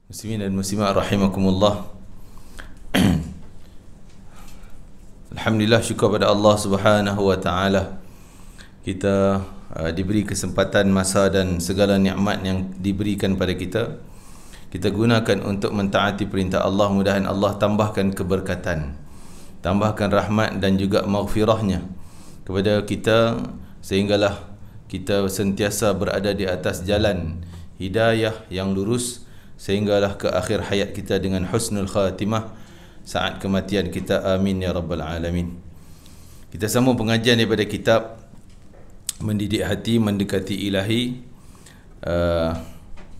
Muslimin dan muslimat rahimakumullah. Alhamdulillah, syukur pada Allah Subhanahu wa taala. Kita diberi kesempatan masa dan segala nikmat yang diberikan pada kita. Kita gunakan untuk mentaati perintah Allah. Mudahan Allah tambahkan keberkatan, tambahkan rahmat dan juga maghfirahnya kepada kita, sehinggalah kita sentiasa berada di atas jalan hidayah yang lurus, sehinggalah ke akhir hayat kita dengan husnul khatimah saat kematian kita. Amin ya rabbal alamin. Kita sambung pengajian daripada kitab Mendidik Hati Mendekati Ilahi,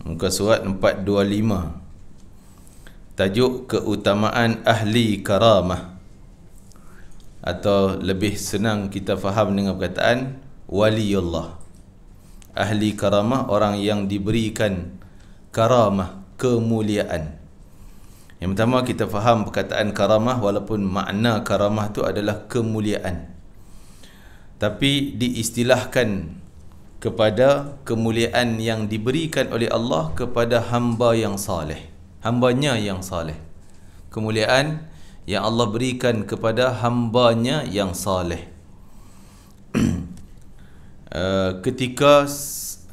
muka surat 425. Tajuk keutamaan ahli karamah, atau lebih senang kita faham dengan perkataan waliullah. Ahli karamah, orang yang diberikan karamah, kemuliaan. Yang pertama, kita faham perkataan karamah, walaupun makna karamah itu adalah kemuliaan, tapi diistilahkan kepada kemuliaan yang diberikan oleh Allah kepada hamba yang saleh, hambanya yang saleh. Kemuliaan yang Allah berikan kepada hambanya yang saleh. Ketika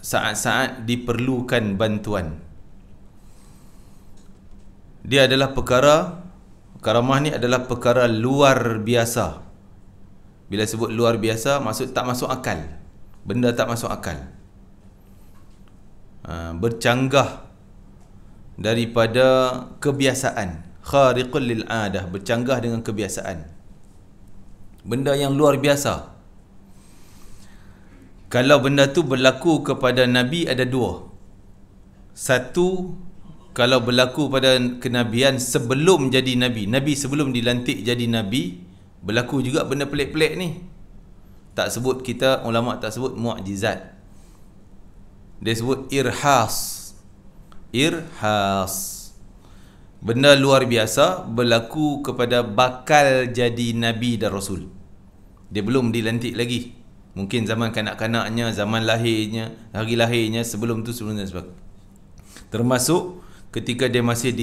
saat-saat diperlukan bantuan, dia adalah perkara, karamah ni adalah perkara luar biasa. Bila sebut luar biasa, maksud tak masuk akal. Benda tak masuk akal, bercanggah daripada kebiasaan, khariqul lil adah, bercanggah dengan kebiasaan, benda yang luar biasa. Kalau benda tu berlaku kepada Nabi, ada dua. Satu, kalau berlaku pada kenabian sebelum jadi Nabi, Nabi sebelum dilantik jadi Nabi, berlaku juga benda pelik-pelik ni. Tak sebut, kita ulama tak sebut mukjizat, dia sebut irhas. Irhas, benda luar biasa berlaku kepada bakal jadi Nabi dan Rasul. Dia belum dilantik lagi, mungkin zaman kanak-kanaknya, zaman lahirnya, hari lahirnya, sebelum tu, sebelum dan sebagainya. Termasuk ketika dia masih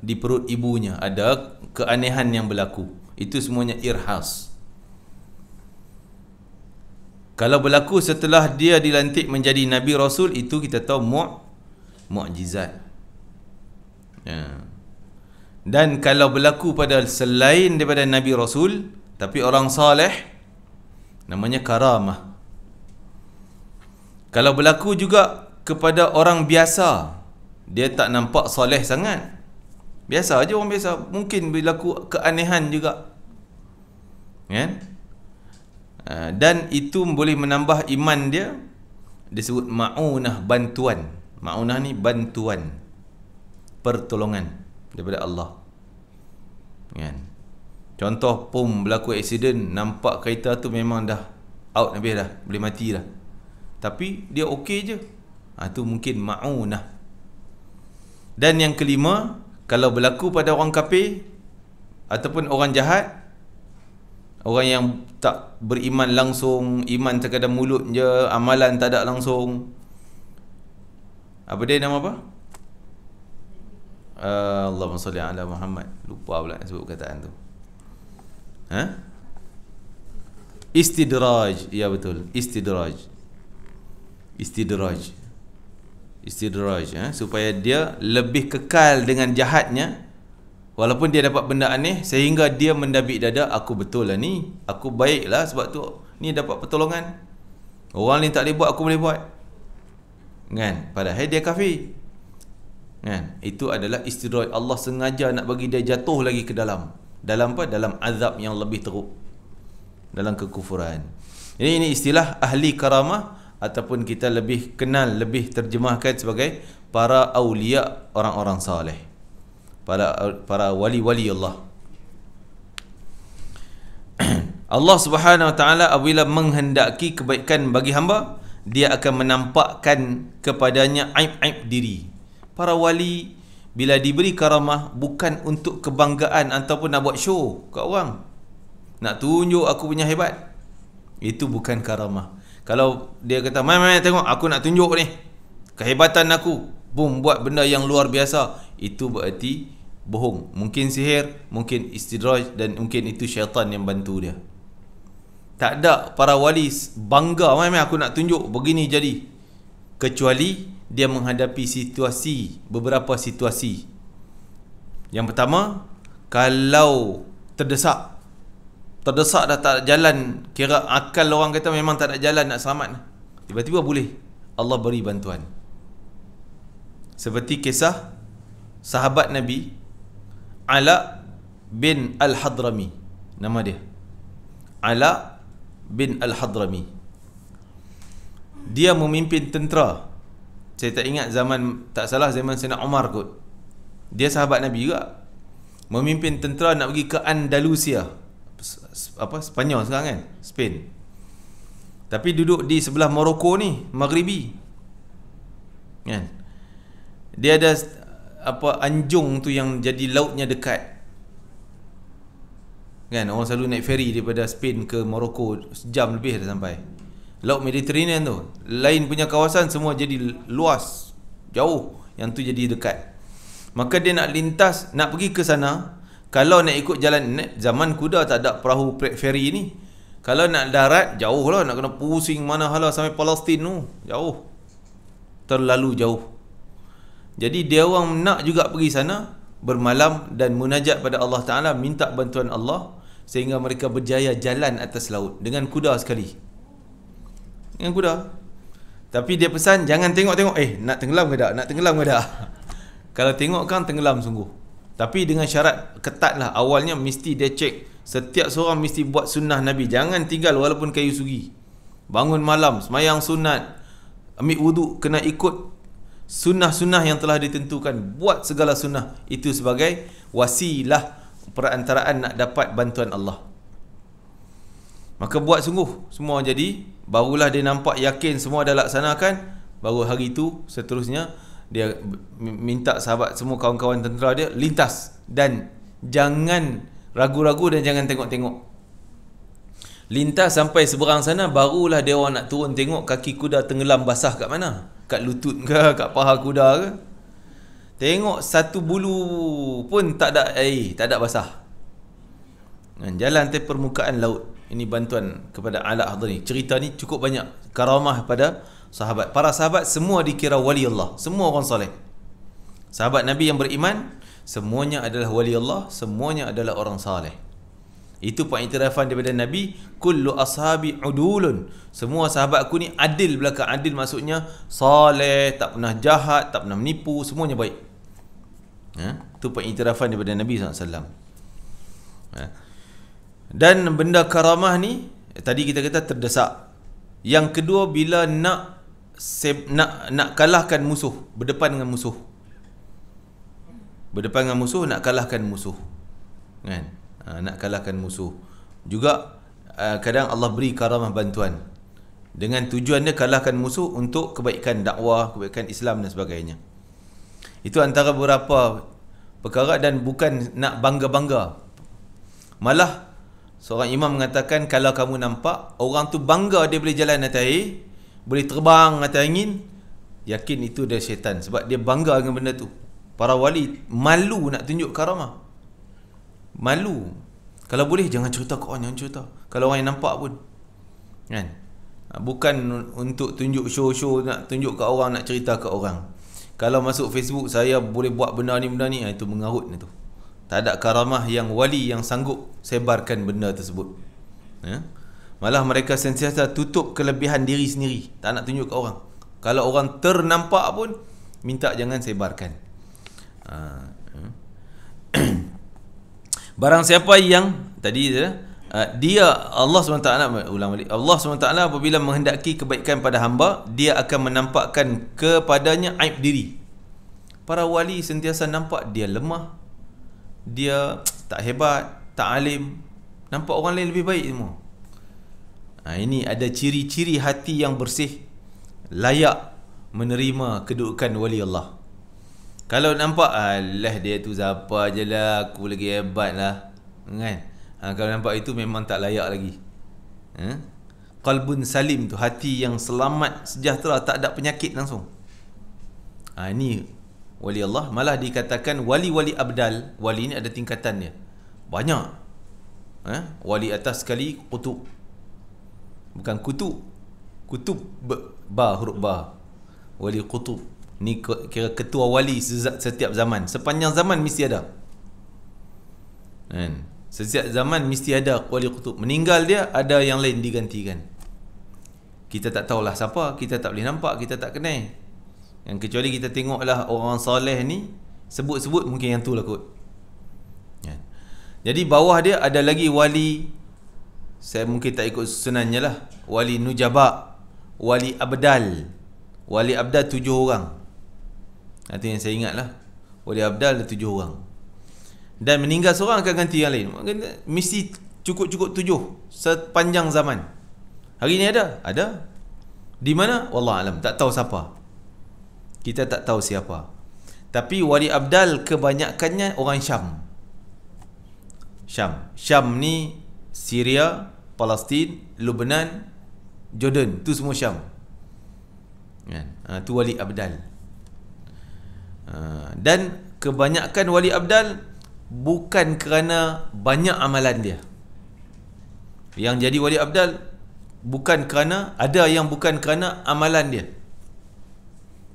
di perut ibunya, ada keanehan yang berlaku. Itu semuanya irhas. Kalau berlaku setelah dia dilantik menjadi Nabi Rasul, itu kita tahu mukjizat. Ya. Dan kalau berlaku pada selain daripada Nabi Rasul, tapi orang saleh, namanya karamah. Kalau berlaku juga kepada orang biasa, dia tak nampak soleh sangat, biasa aja, orang biasa, mungkin berlaku keanehan juga, kan? Dan itu boleh menambah iman dia. Disebut ma'unah, bantuan. Ma'unah ni bantuan, pertolongan daripada Allah, kan? Contoh, berlaku aksiden, nampak kereta tu memang dah out, habis dah, boleh mati dah, tapi dia okey je, tu mungkin ma'unah. Dan yang kelima, kalau berlaku pada orang kafir ataupun orang jahat, orang yang tak beriman langsung, iman sekadar mulut je, amalan tak ada langsung. Apa dia nama apa? Allahumma salli ala Muhammad. Lupa pula sebut perkataan tu. Istidraj. Ya betul, istidraj. Istidraj, supaya dia lebih kekal dengan jahatnya, walaupun dia dapat benda aneh, sehingga dia mendabik dada, aku betul lah ni, aku baik lah, sebab tu ni dapat pertolongan, orang ni tak boleh buat, aku boleh buat, kan? Padahal dia kafir, kan? Itu adalah istidraj. Allah sengaja nak bagi dia jatuh lagi ke dalam apa? Dalam azab yang lebih teruk, dalam kekufuran. Jadi ini istilah ahli karamah, ataupun kita lebih kenal, lebih terjemahkan sebagai para awliya, orang-orang saleh, para wali-wali Allah. Allah Subhanahu wa taala apabila menghendaki kebaikan bagi hamba, dia akan menampakkan kepadanya aib-aib diri. Para wali bila diberi karamah, bukan untuk kebanggaan ataupun nak buat show kat orang, nak tunjuk aku punya hebat. Itu bukan karamah. Kalau dia kata, mai tengok, aku nak tunjuk ni kehebatan aku, boom, buat benda yang luar biasa, itu berarti bohong. Mungkin sihir, mungkin istidraj, dan mungkin itu syaitan yang bantu dia. Tak ada para wali bangga, "Mai aku nak tunjuk begini jadi." Kecuali dia menghadapi situasi, beberapa situasi. Yang pertama, kalau terdesak dah tak jalan, kira akal orang kata memang tak ada jalan nak selamat, tiba-tiba boleh Allah beri bantuan. Seperti kisah sahabat Nabi Ala bin Al-Hadrami, nama dia Ala bin Al-Hadrami. Dia memimpin tentera, saya tak ingat zaman, tak salah zaman Sayyidina Umar kot. Dia sahabat Nabi juga, memimpin tentera nak pergi ke Andalusia, Spanyol sekarang kan, Spain. Tapi duduk di sebelah Morocco ni, Maghribi kan. Dia ada anjung tu yang jadi lautnya dekat kan. Orang selalu naik feri daripada Spain ke Morocco, sejam lebih dah sampai. Laut Mediterranean tu, lain punya kawasan semua jadi luas, jauh, yang tu jadi dekat. Maka dia nak lintas, nak pergi ke sana. Kalau nak ikut jalan, zaman kuda tak ada perahu feri ni. Kalau nak darat, jauh lah, nak kena pusing mana hala sampai Palestin tu, jauh, terlalu jauh. Jadi dia orang nak juga pergi sana, bermalam dan munajat pada Allah Ta'ala, minta bantuan Allah, sehingga mereka berjaya jalan atas laut dengan kuda sekali, dengan kuda. Tapi dia pesan, jangan tengok-tengok, nak tenggelam ke tak, nak tenggelam ke tak. Kalau tengok kan tenggelam sungguh. Tapi dengan syarat ketat lah. Awalnya mesti dia cek, setiap seorang mesti buat sunnah Nabi, jangan tinggal walaupun kayu sugi. Bangun malam, semayang sunat, ambil wuduk, kena ikut sunnah-sunnah yang telah ditentukan. Buat segala sunnah. Itu sebagai wasilah perantaraan nak dapat bantuan Allah. Maka buat sungguh semua jadi, barulah dia nampak yakin semua dah laksanakan. Baru hari itu seterusnya dia minta sahabat semua, kawan-kawan tentera dia, lintas dan jangan ragu-ragu dan jangan tengok-tengok. Lintas sampai seberang sana, barulah dia orang nak turun tengok kaki kuda tenggelam basah kat mana, kat lutut ke, kat paha kuda ke. Tengok satu bulu pun tak ada air, tak ada basah. Jalan atas permukaan laut. Ini bantuan kepada Ala Hadrami. Cerita ni cukup banyak karamah pada sahabat. Para sahabat semua dikira wali Allah, semua orang soleh. Sahabat Nabi yang beriman, semuanya adalah wali Allah, semuanya adalah orang saleh. Itu pengiktirafan daripada Nabi, kullu ashabi udulun. Semua sahabatku ni adil belaka. Adil maksudnya saleh, tak pernah jahat, tak pernah menipu, semuanya baik. Itu pengiktirafan daripada Nabi SAW. Dan benda karamah ni, tadi kita kata terdesak. Yang kedua, bila nak kalahkan musuh, berdepan dengan musuh. Berdepan dengan musuh, nak kalahkan musuh. Kan? Nak kalahkan musuh. Juga kadang Allah beri karamah bantuan. Dengan tujuan dia kalahkan musuh untuk kebaikan dakwah, kebaikan Islam dan sebagainya. Itu antara beberapa perkara, dan bukan nak bangga-bangga. Malah seorang imam mengatakan, kalau kamu nampak orang tu bangga dia boleh jalan atas air, boleh terbang atas angin, yakin itu dari syaitan. Sebab dia bangga dengan benda tu. Para wali malu nak tunjuk karamah. Malu. Kalau boleh jangan cerita ke orang, jangan cerita. Kalau orang yang nampak pun. Kan? Bukan untuk tunjuk show-show, nak tunjuk ke orang, nak cerita ke orang. Kalau masuk Facebook, saya boleh buat benda ni, itu mengarut itu. Tak ada karamah yang wali yang sanggup sebarkan benda tersebut. Malah mereka sentiasa tutup kelebihan diri sendiri, tak nak tunjuk ke orang. Kalau orang ternampak pun, minta jangan sebarkan. Barang siapa yang tadi dia Allah SWT, ulang balik, Allah SWT apabila menghendaki kebaikan pada hamba, dia akan menampakkan kepadanya aib diri. Para wali sentiasa nampak dia lemah, dia tak hebat, tak alim, nampak orang lain lebih baik semua. Ini ada ciri-ciri hati yang bersih, layak menerima kedudukan wali Allah. Kalau nampak, alah dia tu siapa je lah, aku lagi hebat lah, kan? Kalau nampak itu memang tak layak lagi. Qalbun salim tu, hati yang selamat, sejahtera, tak ada penyakit langsung. Ini wali Allah. Malah dikatakan wali-wali abdal. Wali ni ada tingkatan dia, banyak. Wali atas sekali kutub, bukan kutub. Kutub huruf ba. Wali kutub ni kira ketua wali setiap zaman. Sepanjang zaman mesti ada, kan? Setiap zaman mesti ada wali kutub. Meninggal dia, ada yang lain digantikan. Kita tak tahulah siapa, kita tak boleh nampak, kita tak kenal. Yang kecuali kita tengoklah orang soleh ni, sebut-sebut mungkin yang tu lah kot. Jadi bawah dia ada lagi wali, saya mungkin tak ikut susunannya lah, wali nujaba, wali abdal. Wali abdal 7 orang. Itu yang saya ingat lah. Wali abdal ada 7 orang. Dan meninggal seorang akan ganti yang lain. Mesti cukup-cukup 7 sepanjang zaman. Hari ni ada? Ada. Di mana? Wallahualam, tak tahu siapa. Kita tak tahu siapa. Tapi wali abdal kebanyakannya orang Syam. Syam ni Syria, Palestin, Lebanon, Jordan, tu semua Syam. Tu wali abdal. Dan kebanyakan wali abdal bukan kerana banyak amalan dia. Yang jadi wali abdal bukan kerana, ada yang bukan kerana amalan dia,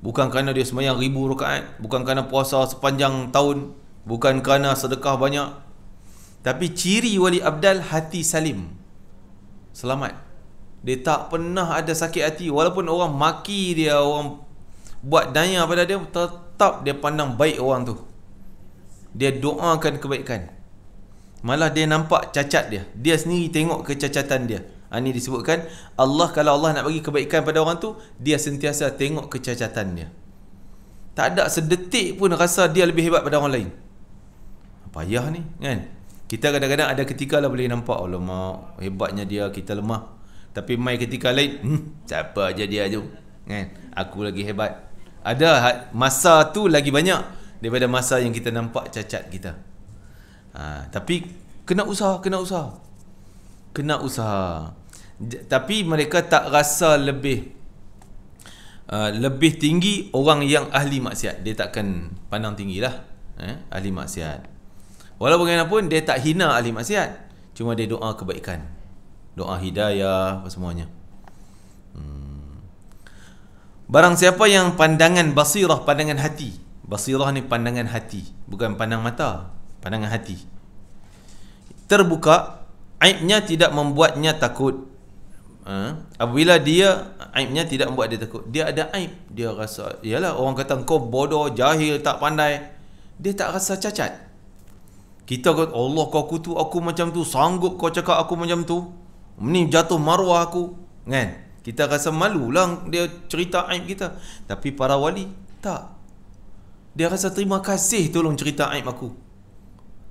bukan kerana dia sembahyang 1000 rakaat, bukan kerana puasa sepanjang tahun, bukan kerana sedekah banyak. Tapi ciri wali abdal, hati salim, selamat. Dia tak pernah ada sakit hati. Walaupun orang maki dia, orang buat daya pada dia, tetap dia pandang baik orang tu. Dia doakan kebaikan. Malah dia nampak cacat dia, dia sendiri tengok kecacatan dia. Ini disebutkan Allah, kalau Allah nak bagi kebaikan pada orang tu, dia sentiasa tengok kecacatan dia. Tak ada sedetik pun rasa dia lebih hebat pada orang lain. Payah ni, kan? Kita kadang-kadang ada ketika lah boleh nampak, alamak hebatnya dia, kita lemah. Tapi mai ketika lain, siapa aja dia tu, kan? Aku lagi hebat. Ada masa tu lagi banyak daripada masa yang kita nampak cacat kita. Tapi kena usaha. Tapi mereka tak rasa lebih tinggi orang yang ahli maksiat. Dia takkan pandang tinggilah ahli maksiat. Walaupun bagaimanapun dia tak hina ahli maksiat, cuma dia doa kebaikan, doa hidayah, apa semuanya. Barang siapa yang pandangan basirah, pandangan hati. Basirah ni pandangan hati, bukan pandang mata, pandangan hati. Terbuka, aibnya tidak membuatnya takut. Apabila dia aibnya tidak membuat dia takut, dia ada aib, dia rasa, yalah orang kata kau bodoh, jahil, tak pandai, dia tak rasa cacat. Kita kata, Allah kau kutu aku macam tu, sanggup kau cakap aku macam tu, ni jatuh maruah aku, kan? Kita rasa malu lah dia cerita aib kita. Tapi para wali tak, dia rasa terima kasih, tolong cerita aib aku.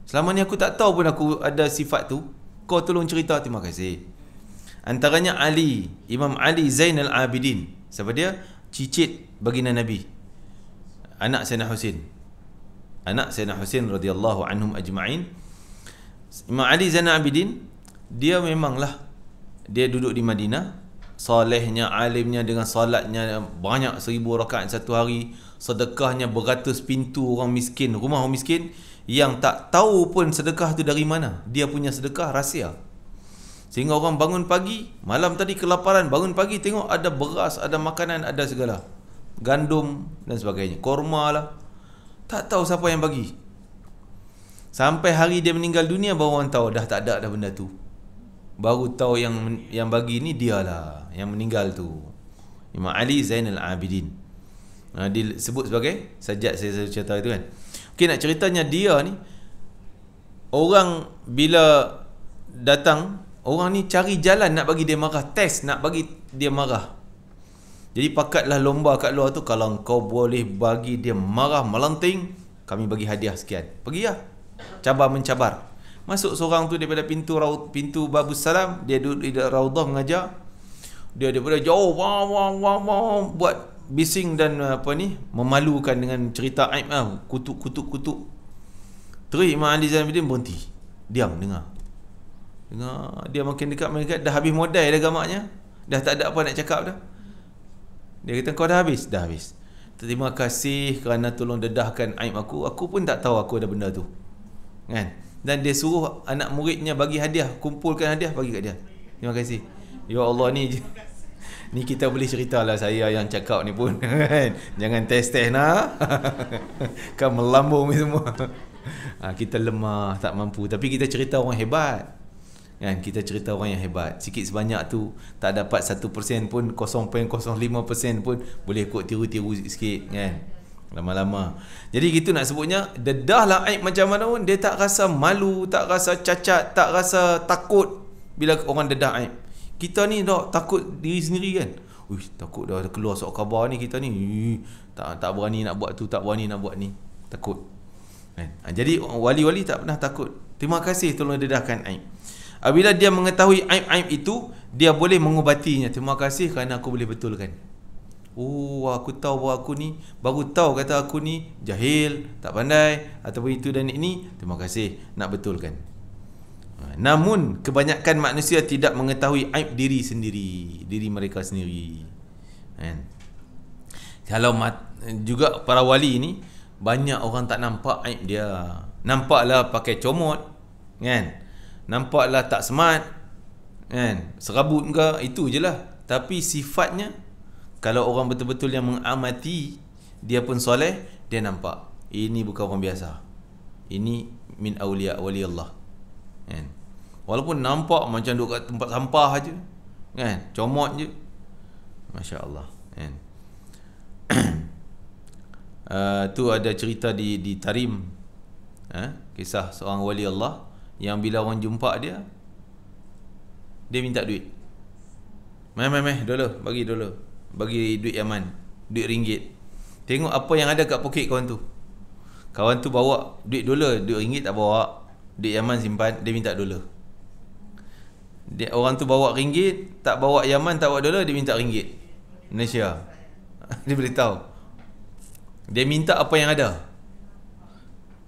Selama ni aku tak tahu pun aku ada sifat tu, kau tolong cerita, terima kasih. Antaranya Ali, Imam Ali Zainal Abidin. Siapa dia? Cicit baginda Nabi, anak Sayyidina Husain radhiyallahu anhum ajma'in. Imam Ali Zainal Abidin, dia memanglah, dia duduk di Madinah, solehnya, alimnya, dengan salatnya banyak 1000 rakaat satu hari, sedekahnya beratus pintu orang miskin, rumah orang miskin, yang tak tahu pun sedekah tu dari mana. Dia punya sedekah rahsia. Sehingga orang bangun pagi, malam tadi kelaparan, bangun pagi tengok ada beras, ada makanan, ada segala, gandum dan sebagainya, korma lah. Tak tahu siapa yang bagi. Sampai hari dia meninggal dunia baru orang tahu dah tak ada dah benda tu. Baru tahu yang bagi ni dialah yang meninggal tu, Imam Ali Zainal Abidin. Disebut sebagai sajat, saya cerita itu kan. Okay, nak ceritanya dia ni, orang bila datang, orang ni cari jalan nak bagi dia marah, test nak bagi dia marah. Jadi pakatlah lomba kat luar tu, kalau kau boleh bagi dia marah melenting, kami bagi hadiah sekian. Pergi lah, cabar mencabar. Masuk seorang tu daripada pintu Babus Salam, dia duduk di Raudah mengajar. Dia daripada jauh buat bising dan memalukan dengan cerita aib, kutuk. Terus Imam Ali Zainal Abidin berhenti, diam dengar. Dia makin dekat, dah habis modal dah gamaknya, dah tak ada apa nak cakap dah. Dia kata, kau dah habis? Dah habis. terima kasih kerana tolong dedahkan aib aku pun tak tahu aku ada benda tu, kan? Dan dia suruh anak muridnya bagi hadiah, kumpulkan hadiah bagi kat dia. Terima kasih. Ya Allah, ni kita boleh ceritalah, saya yang cakap ni pun kan. Jangan test nak kan melambung ni semua. Kita lemah, tak mampu, tapi kita cerita orang hebat, kan? Kita cerita orang yang hebat. Sikit sebanyak tu tak dapat 1% pun, 0.05% pun boleh kot tiru-tiru sikit, kan? Lama-lama. Jadi gitu nak sebutnya, dedahlah aib macam mana pun dia tak rasa malu, tak rasa cacat, tak rasa takut bila orang dedah aib. Kita ni dah takut diri sendiri, kan? Takut dah keluar sok khabar ni, kita ni tak berani nak buat tu, tak berani nak buat ni, takut, kan? Jadi wali-wali tak pernah takut. Terima kasih tolong dedahkan aib. Apabila dia mengetahui aib-aib itu, dia boleh mengubatinya. Terima kasih kerana aku boleh betulkan. Aku tahu bahawa aku ni, baru tahu kata aku ni jahil, tak pandai, ataupun itu dan ini. Terima kasih, nak betulkan. Namun kebanyakan manusia tidak mengetahui aib diri sendiri, diri mereka sendiri, kan? Kalau juga para wali ni, banyak orang tak nampak aib dia. Nampaklah pakai comot, kan? Nampaklah tak smart, kan? Serabut ke, itu je lah. Tapi sifatnya, kalau orang betul-betul yang mengamati, dia pun soleh, dia nampak ini bukan orang biasa, ini min awliya wali Allah, kan? Walaupun nampak macam duduk kat tempat sampah aja, kan? Comot je, Masya Allah, kan? Tu ada cerita di Tarim, kisah seorang wali Allah yang bila orang jumpa dia minta duit. Meh dulu, bagi duit Yaman, duit ringgit. Tengok apa yang ada kat poket kawan tu. Kawan tu bawa duit dolar, duit ringgit tak bawa, duit Yaman simpan, dia minta dolar. Orang tu bawa ringgit, tak bawa Yaman, tak bawa dolar, dia minta ringgit Malaysia. Dia beritahu, dia minta apa yang ada.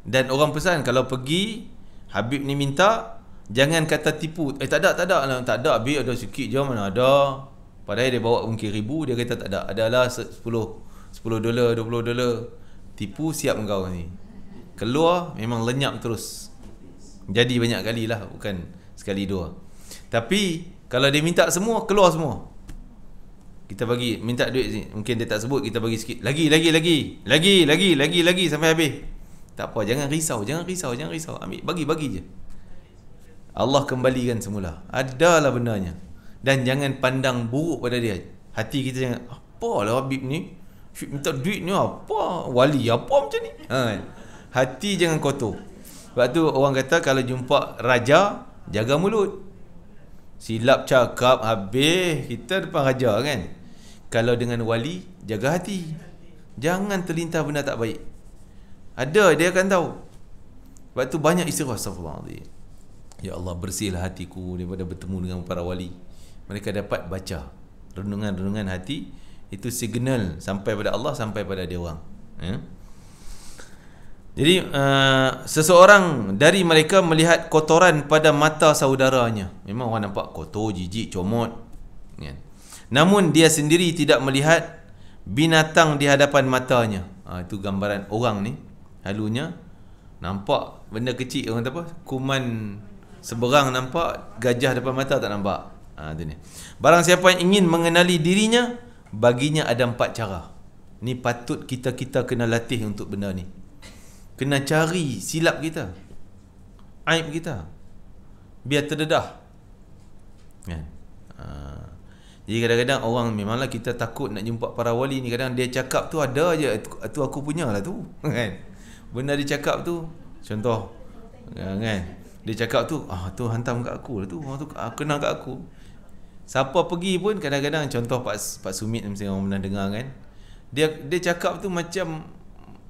Dan orang pesan, kalau pergi Habib ni minta, jangan kata tipu. Tak ada Habib, ada sikit je, mana ada. Padahal dia bawa mungkin ribu, dia kata tak ada, adalah 10 dolar, 20 dolar. Tipu siap engkau ni. Keluar memang lenyap terus. Jadi banyak kali lah, bukan sekali dua. Tapi kalau dia minta semua, keluar semua. Kita bagi, minta duit ni, mungkin dia tak sebut, kita bagi sikit. Lagi sampai habis. Tak apa, jangan risau. Ambil, bagi je. Allah kembalikan semula. Adalah benarnya. Dan jangan pandang buruk pada dia. Hati kita jangan, apalah Habib ni, minta duit ni apa, wali apa macam ni, hati jangan kotor. Sebab tu orang kata kalau jumpa raja, jaga mulut. Silap cakap habis kita depan raja, kan? Kalau dengan wali, jaga hati, jangan terlintas benda tak baik. Ada, dia akan tahu. Sebab tu banyak istighfar. Astagfirullahaladzim, ya Allah, bersihlah hatiku daripada bertemu dengan para wali. Mereka dapat baca renungan-renungan hati. Itu signal sampai pada Allah, sampai pada dia orang, Jadi seseorang dari mereka melihat kotoran pada mata saudaranya. Memang orang nampak kotor, jijik, comot, kan? Namun dia sendiri tidak melihat binatang di hadapan matanya. Itu gambaran orang ni. Halunya nampak benda kecil, orang kata apa, kuman seberang nampak, gajah depan mata tak nampak. Itu ni. Barang siapa yang ingin mengenali dirinya, baginya ada 4 cara. Ni patut kita kena latih untuk benda ni. Kena cari silap kita, aib kita, biar terdedah, kan? Jadi kadang-kadang orang, memanglah kita takut nak jumpa para wali ni. Kadang dia cakap tu ada je, tu aku punya lah tu, kan? Benda dia cakap tu, contoh, kan? Dia cakap tu, tu hantam kat aku lah tu, orang tu kenal kat aku. Siapa pergi pun kadang-kadang, contoh Pak Sumit, mesti orang pernah dengar, kan? Dia cakap tu macam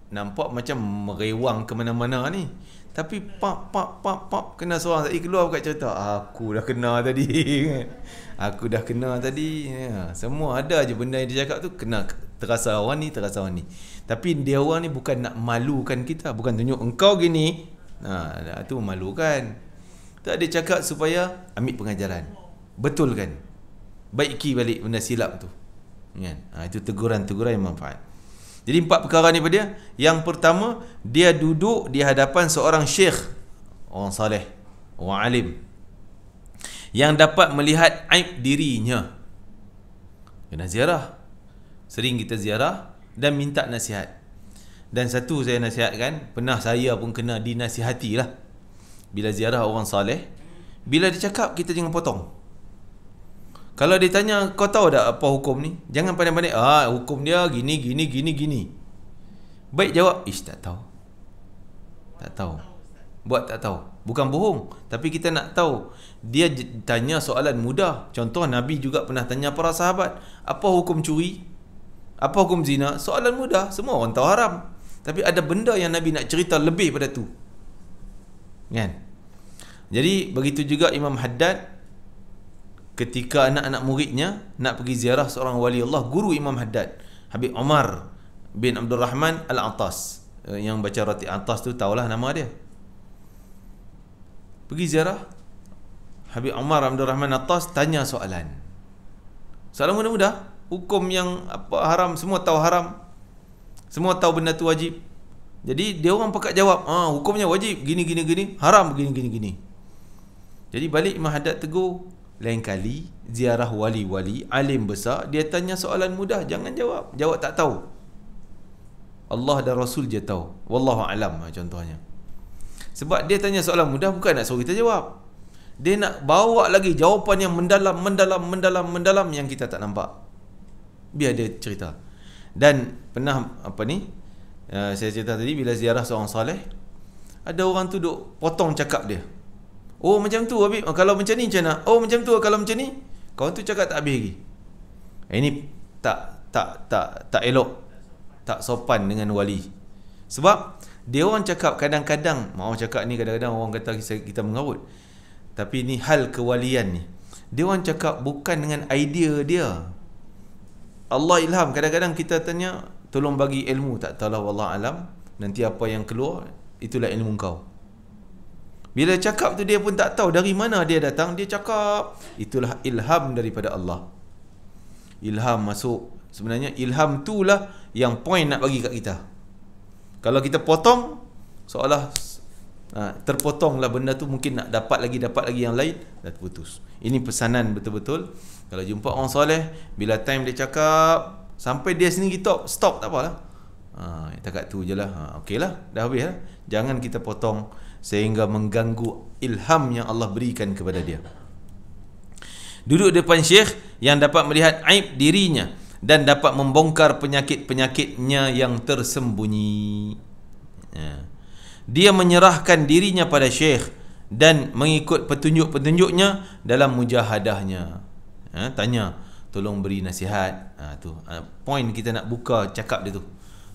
nampak macam merewang ke mana-mana ni, tapi pap kena seorang tadi keluar buat cerita, aku dah kena tadi, kan? Aku dah kena tadi, ya. Semua ada je benda yang dia cakap tu, kena terasa orang ni. Tapi dia orang ni bukan nak malukan kita, bukan tunjuk engkau gini, tu memalukan. Tak, dia cakap supaya ambil pengajaran, betulkan, baiki balik benda silap tu, kan? Itu teguran yang manfaat. Jadi 4 perkara ni pada dia. Yang pertama, dia duduk di hadapan seorang syekh, orang saleh, orang alim, yang dapat melihat aib dirinya. Kena ziarah. Sering kita ziarah dan minta nasihat. Dan satu saya nasihatkan, pernah saya pun kena dinasihati lah. Bila ziarah orang saleh, bila dia cakap, kita jangan potong. Kalau dia tanya, kau tahu tak apa hukum ni? Jangan pandai-pandai, hukum dia gini, gini, gini, gini. Baik jawab, tak tahu. Tak tahu. Buat tak tahu. Bukan bohong. Tapi kita nak tahu. Dia tanya soalan mudah. Contoh, Nabi juga pernah tanya para sahabat, apa hukum curi? Apa hukum zina? Soalan mudah. Semua orang tahu haram. Tapi ada benda yang Nabi nak cerita lebih pada tu. Kan? Jadi begitu juga Imam Haddad, ketika anak-anak muridnya nak pergi ziarah seorang wali Allah, guru Imam Haddad, Habib Umar bin Abdul Rahman Al-Attas. Yang baca Roti Atas tu tahulah nama dia. Pergi ziarah, Habib Umar Abdul Rahman Al-Attas tanya soalan. Soalan mudah-mudah. Hukum yang apa haram, semua tahu haram. Semua tahu benda tu wajib. Jadi dia orang pakat jawab, hukumnya wajib, gini, gini, gini, haram, gini, gini, gini. Jadi balik Imam Haddad tegur, lain kali ziarah wali-wali, alim besar, dia tanya soalan mudah, jangan jawab. Jawab tak tahu. Allah dan Rasul je tahu. Wallahu alam, contohnya. Sebab dia tanya soalan mudah, bukan nak suruh kita jawab. Dia nak bawa lagi jawapan yang mendalam yang kita tak nampak. Biar dia cerita. Dan pernah saya cerita tadi, bila ziarah seorang saleh, ada orang tu duk potong cakap dia. Oh macam tu Habib, kalau macam ni macam mana? Oh macam tu kalau macam ni. Kawan tu cakap tak habis lagi. Ini tak elok, tak sopan dengan wali. Sebab dia orang cakap kadang-kadang, maaf cakap ni, kadang-kadang orang kata kita mengarut. Tapi ni hal kewalian ni. Dia orang cakap bukan dengan idea dia. Allah ilham. Kadang-kadang kita tanya, tolong bagi ilmu, tak tahulah, wallah alam. Nanti apa yang keluar, itulah ilmu kau. Bila cakap tu dia pun tak tahu dari mana dia datang. Dia cakap, itulah ilham daripada Allah. Ilham masuk. Sebenarnya ilham tu lah yang point nak bagi kat kita. Kalau kita potong, seolah terpotonglah benda tu, mungkin nak dapat lagi yang lain, dah terputus. Ini pesanan betul-betul. Kalau jumpa orang soleh, bila time dia cakap sampai dia sendiri stop, tak apalah. Takat tu je lah. Okey lah, dah habis lah. Jangan kita potong sehingga mengganggu ilham yang Allah berikan kepada dia. Duduk depan syekh yang dapat melihat aib dirinya dan dapat membongkar penyakit-penyakitnya yang tersembunyi. Dia menyerahkan dirinya pada syekh dan mengikut petunjuk-petunjuknya dalam mujahadahnya. Tanya, tolong beri nasihat. Point kita nak buka cakap dia tu.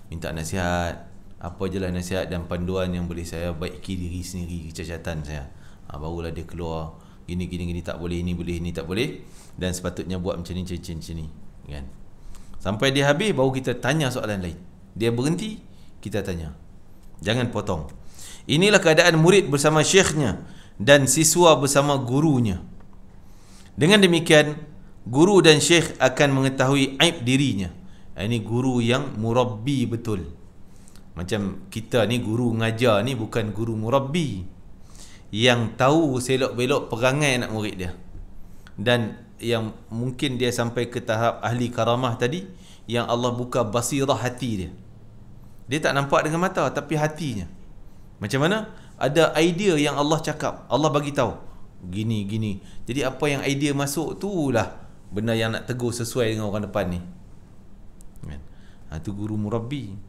Minta nasihat. Apa je lah nasihat dan panduan yang boleh saya baiki diri sendiri, kecacatan saya. Barulah dia keluar, gini tak boleh, ini boleh, ini tak boleh, dan sepatutnya buat macam ni, macam ni, kan? Sampai dia habis, baru kita tanya soalan lain. Dia berhenti, kita tanya. Jangan potong. Inilah keadaan murid bersama syekhnya dan siswa bersama gurunya. Dengan demikian, guru dan syekh akan mengetahui aib dirinya. Ini guru yang murabbi betul. Macam kita ni, guru ngajar ni bukan guru murabbi yang tahu selok-belok perangai anak murid dia, dan yang mungkin dia sampai ke tahap ahli karamah tadi, yang Allah buka basirah hati dia. Dia tak nampak dengan mata, tapi hatinya macam mana? Ada idea yang Allah cakap, Allah bagi tahu gini. Jadi apa yang idea masuk tu lah benda yang nak tegur sesuai dengan orang depan ni, kan? Tu guru murabbi.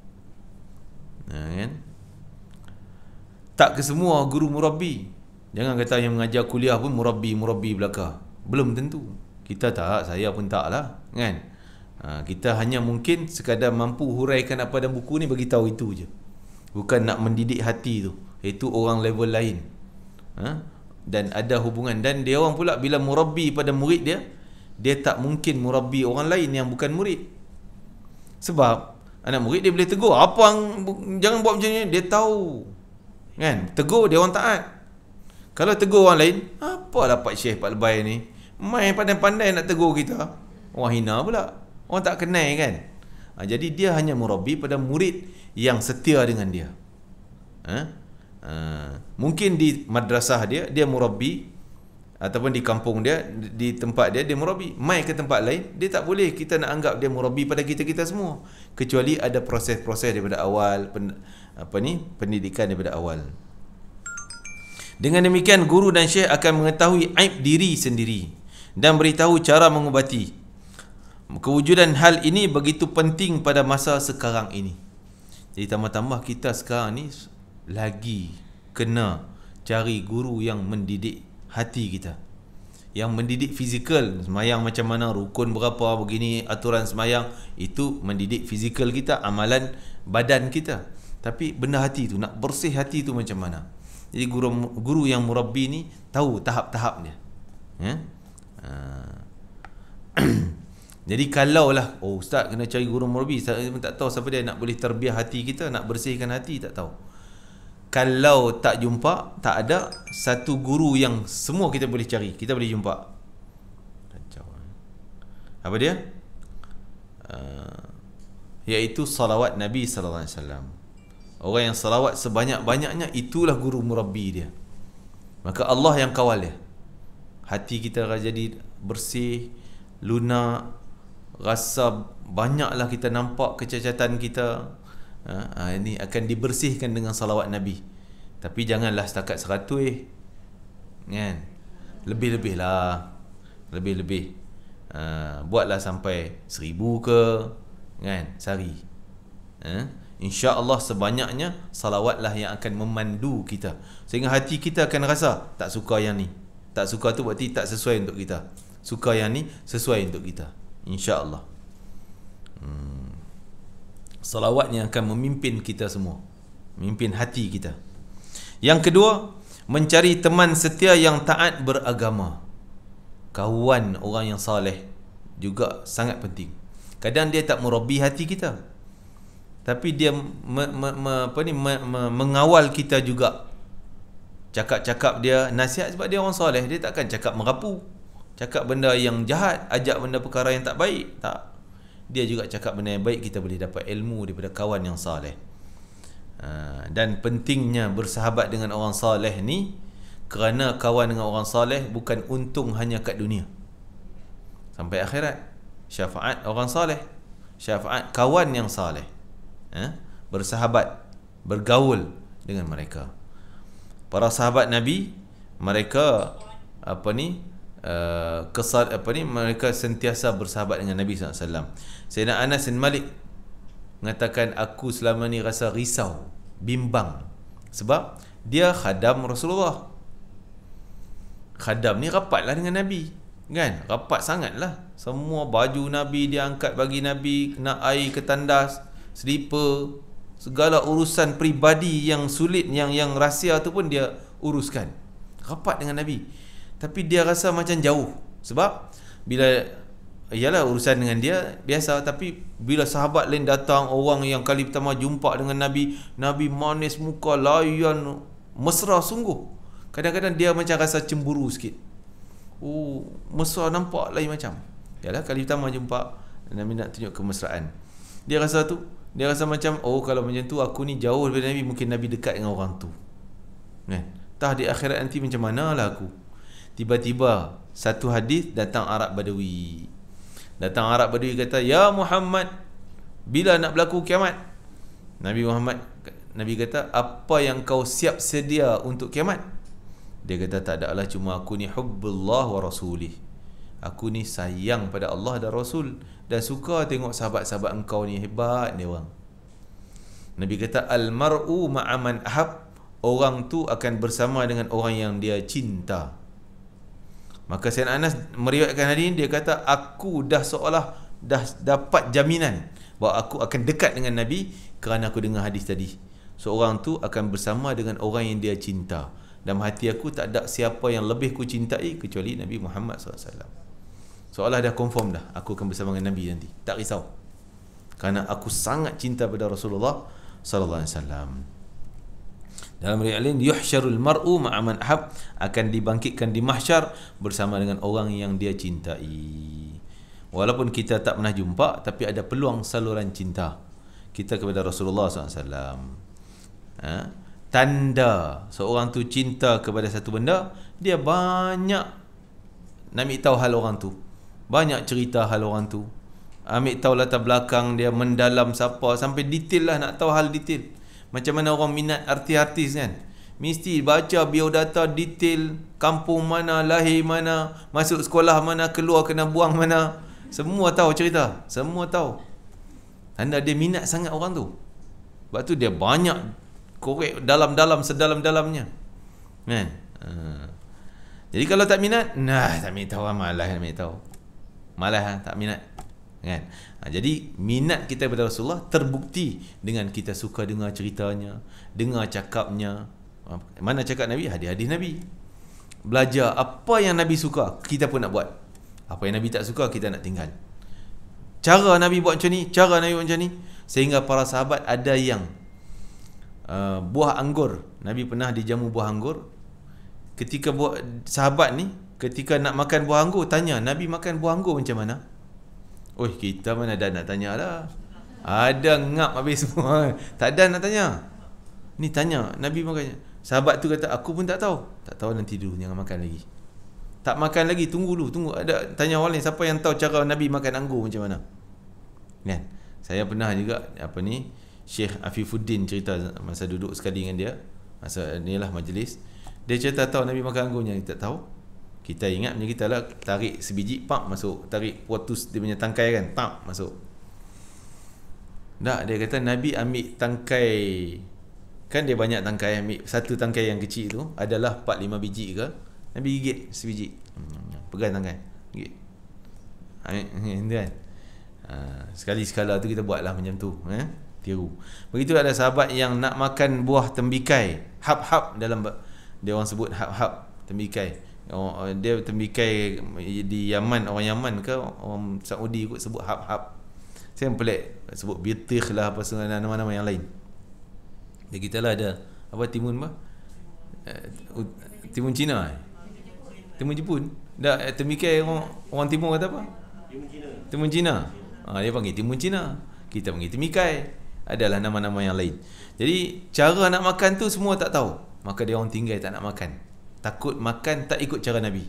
Kan? Tak ke semua guru murabbi. Jangan kata yang mengajar kuliah pun murabbi belaka. Belum tentu. Kita tak, saya pun tak lah, kan? Kita hanya mungkin sekadar mampu huraikan apa dalam buku ni, bagi tahu itu je. Bukan nak mendidik hati tu. Itu orang level lain. Dan ada hubungan. Dan dia orang pula bila murabbi pada murid dia, dia tak mungkin murabbi orang lain yang bukan murid. Sebab anak murid dia boleh tegur, apa jangan buat macam ni, dia tahu, kan? Tegur dia orang taat. Kalau tegur orang lain, apalah Pak Syekh Pak Lebay ni, main pandai-pandai nak tegur kita, orang hina pula, orang tak kenal, kan? Jadi dia hanya murabbi pada murid yang setia dengan dia. Mungkin di madrasah dia murabbi, ataupun di kampung dia, di tempat dia murabbi. Mai ke tempat lain, dia tak boleh kita nak anggap dia murabbi pada kita semua, kecuali ada proses-proses daripada awal, pendidikan daripada awal. Dengan demikian, guru dan syekh akan mengetahui aib diri sendiri dan beritahu cara mengubati. Kewujudan hal ini begitu penting pada masa sekarang ini. Jadi tambah-tambah kita sekarang ni lagi kena cari guru yang mendidik hati kita, yang mendidik fizikal. Semayang macam mana, rukun berapa, begini aturan semayang, itu mendidik fizikal kita, amalan badan kita. Tapi benda hati tu, nak bersih hati tu macam mana? Jadi guru yang murabbi ni tahu tahap-tahap dia. Jadi kalaulah ustaz kena cari guru murabbi, saya tak tahu siapa dia nak boleh terbiah hati kita, nak bersihkan hati, tak tahu. Kalau tak jumpa, tak ada satu guru yang semua kita boleh cari, kita boleh jumpa. Apa dia? Iaitu salawat Nabi sallallahu alaihi wasallam. Orang yang salawat sebanyak-banyaknya, itulah guru murabbi dia. Maka Allah yang kawal dia. Hati kita akan jadi bersih, lunak, rasa banyaklah kita nampak kecacatan kita. Ini akan dibersihkan dengan salawat Nabi. Tapi janganlah setakat 100 kan? Lebih-lebih lah, lebih-lebih. Buatlah sampai 1000 ke kan, sehari. InsyaAllah sebanyaknya salawatlah yang akan memandu kita, sehingga hati kita akan rasa tak suka yang ni, tak suka tu berarti tak sesuai untuk kita, suka yang ni sesuai untuk kita, insyaAllah. Salawat yang akan memimpin kita semua, memimpin hati kita. Yang kedua, mencari teman setia yang taat beragama. Kawan orang yang saleh juga sangat penting. Kadang dia tak murabbi hati kita, tapi dia mengawal kita juga. Cakap-cakap dia nasihat, sebab dia orang soleh, dia takkan cakap merapu, cakap benda yang jahat, ajak benda perkara yang tak baik, tak. Dia juga cakap benda yang baik, kita boleh dapat ilmu daripada kawan yang soleh. Dan pentingnya bersahabat dengan orang soleh ni, kerana kawan dengan orang soleh bukan untung hanya kat dunia, sampai akhirat. Syafaat orang soleh, syafaat kawan yang soleh, bersahabat, bergaul dengan mereka. Para sahabat Nabi, mereka mereka sentiasa bersahabat dengan Nabi SAW. Sayyidina Anas bin Malik mengatakan, aku selama ni rasa risau, bimbang, sebab dia khadam Rasulullah. Khadam ni rapatlah dengan Nabi, kan? Rapat sangatlah. Semua baju Nabi dia angkat bagi Nabi, kena air ke tandas, slipper, segala urusan peribadi yang sulit, yang rahsia tu pun dia uruskan. Rapat dengan Nabi. Tapi dia rasa macam jauh, sebab bila ialah urusan dengan dia biasa, tapi bila sahabat lain datang, orang yang kali pertama jumpa dengan Nabi, Nabi manis muka, layan, mesra sungguh. Kadang-kadang dia macam rasa cemburu sikit. Mesra nampak lain macam. Ialah kali pertama jumpa, Nabi nak tunjuk kemesraan. Dia rasa macam, kalau macam tu aku ni jauh daripada Nabi, mungkin Nabi dekat dengan orang tu, kan? Tah di akhirat nanti macam manalah aku. Tiba-tiba satu hadis, datang Arab Badawi. Datang Arab Badawi kata, ya Muhammad, bila nak berlaku kiamat? Nabi kata, apa yang kau siap sedia untuk kiamat? Dia kata, tak ada lah, cuma aku ni hubbullah wa rasulih. Aku ni sayang pada Allah dan Rasul, dan suka tengok sahabat-sahabat engkau ni hebat ni orang. Nabi kata, al-mar'u ma'aman ahab. Orang tu akan bersama dengan orang yang dia cinta. Maka Sayyidina Anas meriwayatkan hadis ini, dia kata, aku dah seolah dah dapat jaminan bahawa aku akan dekat dengan Nabi kerana aku dengar hadis tadi. Seorang tu akan bersama dengan orang yang dia cinta. Dalam hati aku tak ada siapa yang lebih ku cintai kecuali Nabi Muhammad SAW. Seolah dah confirm dah, aku akan bersama dengan Nabi nanti, tak risau, kerana aku sangat cinta pada Rasulullah sallallahu alaihi wasallam. Dalam riwayat lain, yuhsyarul mar'u ma'aman ahab, akan dibangkitkan di mahsyar bersama dengan orang yang dia cintai. Walaupun kita tak pernah jumpa, tapi ada peluang saluran cinta kita kepada Rasulullah SAW. Tanda seorang tu cinta kepada satu benda, dia banyak nak ambil tahu hal orang tu, banyak cerita hal orang tu, ambil tahu latar belakang dia, mendalam siapa, sampai detail lah, nak tahu hal detail. Macam mana orang minat artis-artis kan, mesti baca biodata detail, kampung mana, lahir mana, masuk sekolah mana, keluar kena buang mana, semua tahu cerita, semua tahu. Tanda dia minat sangat orang tu. Sebab tu dia banyak korek dalam-dalam, sedalam-dalamnya kan. Jadi kalau tak minat, tak minat tahu, malas nak minat tahu, malas tak minat kan. Jadi minat kita kepada Rasulullah terbukti dengan kita suka dengar ceritanya, dengar cakapnya. Mana cakap Nabi? Hadis-hadis Nabi. Belajar apa yang Nabi suka, kita pun nak buat. Apa yang Nabi tak suka, kita nak tinggal. Cara Nabi buat macam ni, cara Nabi buat macam ni, sehingga para sahabat ada yang buah anggur, Nabi pernah dijamu buah anggur. Ketika sahabat ni ketika nak makan buah anggur, tanya Nabi makan buah anggur macam mana. Kita mana ada nak tanya dah, ada ngap habis semua, tak ada nak tanya. Ni tanya Nabi makanya. Sahabat tu kata, aku pun tak tahu. Tak tahu, nanti dulu, jangan makan lagi. Tak makan lagi, tunggu dulu, tunggu. Ada tanya orang lain, siapa yang tahu cara Nabi makan anggur macam mana kan. Saya pernah juga Syekh Afifuddin cerita masa duduk sekali dengan dia, masa inilah majlis, dia cerita tahu Nabi makan anggurnya. Kita tak tahu, kita ingat macam kita lah, tarik sebiji, pam masuk, tarik putus dia punya tangkai kan, pam masuk. Tak, dia kata Nabi ambil tangkai, kan dia banyak tangkai, ambil satu tangkai yang kecil tu adalah 4-5 biji ke, Nabi gigit sebiji, pegang tangkai, gigit, itu kan. Sekali-sekala tu kita buatlah macam tu, tiru. Begitu ada sahabat yang nak makan buah tembikai, hab-hab, dalam dia orang sebut hab-hab, tembikai. Dia tembikai di Yaman, orang Yaman ke orang Saudi kot sebut hab-hab. Saya pelik sebut bitikh lah, apa semua nama-nama yang lain. Dia kita lah ada apa, timun apa? Timun Cina. Timun Jepun. Dah tembikai orang timur kata apa? Timun Cina. Dia panggil timun Cina. Kita panggil tembikai. Adalah nama-nama yang lain. Jadi cara nak makan tu semua tak tahu, maka dia orang tinggal tak nak makan, takut makan tak ikut cara Nabi.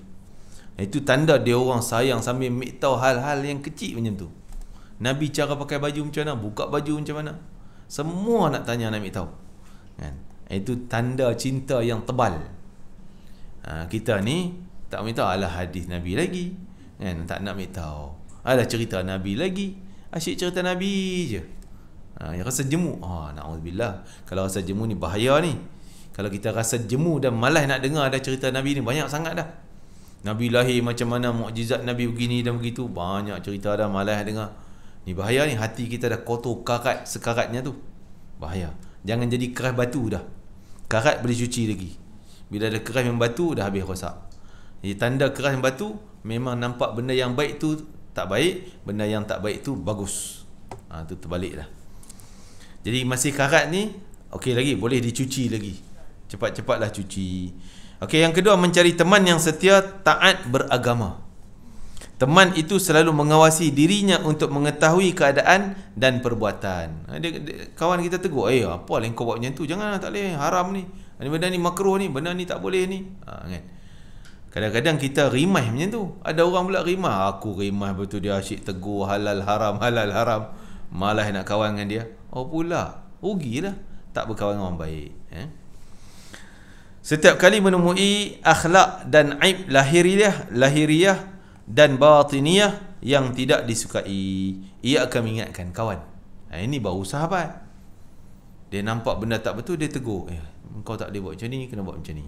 Itu tanda dia orang sayang sambil ambil tahu hal-hal yang kecil macam tu. Nabi cara pakai baju macam mana, buka baju macam mana, semua nak tanya, nak ambil tahu kan. Itu tanda cinta yang tebal. Kita ni tak ambil tahu, alah hadis Nabi lagi kan, tak nak ambil tahu, alah cerita Nabi lagi, asyik cerita Nabi je. Yang rasa jemu, na'udzubillah. Kalau rasa jemu ni bahaya ni. Kalau kita rasa jemu dan malas nak dengar ada cerita Nabi ni, banyak sangat dah. Nabi lahir macam mana, mukjizat Nabi begini dan begitu, banyak cerita dah, malas dengar. Ni bahaya ni, hati kita dah kotor, karat sekaratnya tu, bahaya. Jangan jadi keras batu dah. Karat boleh cuci lagi. Bila ada keras yang batu, dah habis rosak. Jadi tanda keras yang batu, memang nampak benda yang baik tu tak baik, benda yang tak baik tu bagus. Tu terbalik dah. Jadi masih karat ni, okey lagi, boleh dicuci lagi. Cepat-cepatlah cuci. Okey, yang kedua, mencari teman yang setia, taat, beragama. Teman itu selalu mengawasi dirinya untuk mengetahui keadaan dan perbuatan. Kawan kita tegur, apa lah kau buat macam tu, janganlah, tak boleh, haram ni, benda ni makruh ni, benda ni tak boleh ni, kan. Kadang-kadang kita rimah macam tu. Ada orang pula rimah, aku rimah betul, dia asyik tegur halal haram, malas nak kawan dengan dia. Pula rugilah, tak berkawan dengan orang baik. Setiap kali menemui akhlak dan aib lahiriah dan batiniyah yang tidak disukai, ia akan mengingatkan kawan. Ini baru sahabat. Dia nampak benda tak betul, dia tegur, kau tak boleh buat macam ni, kena buat macam ni.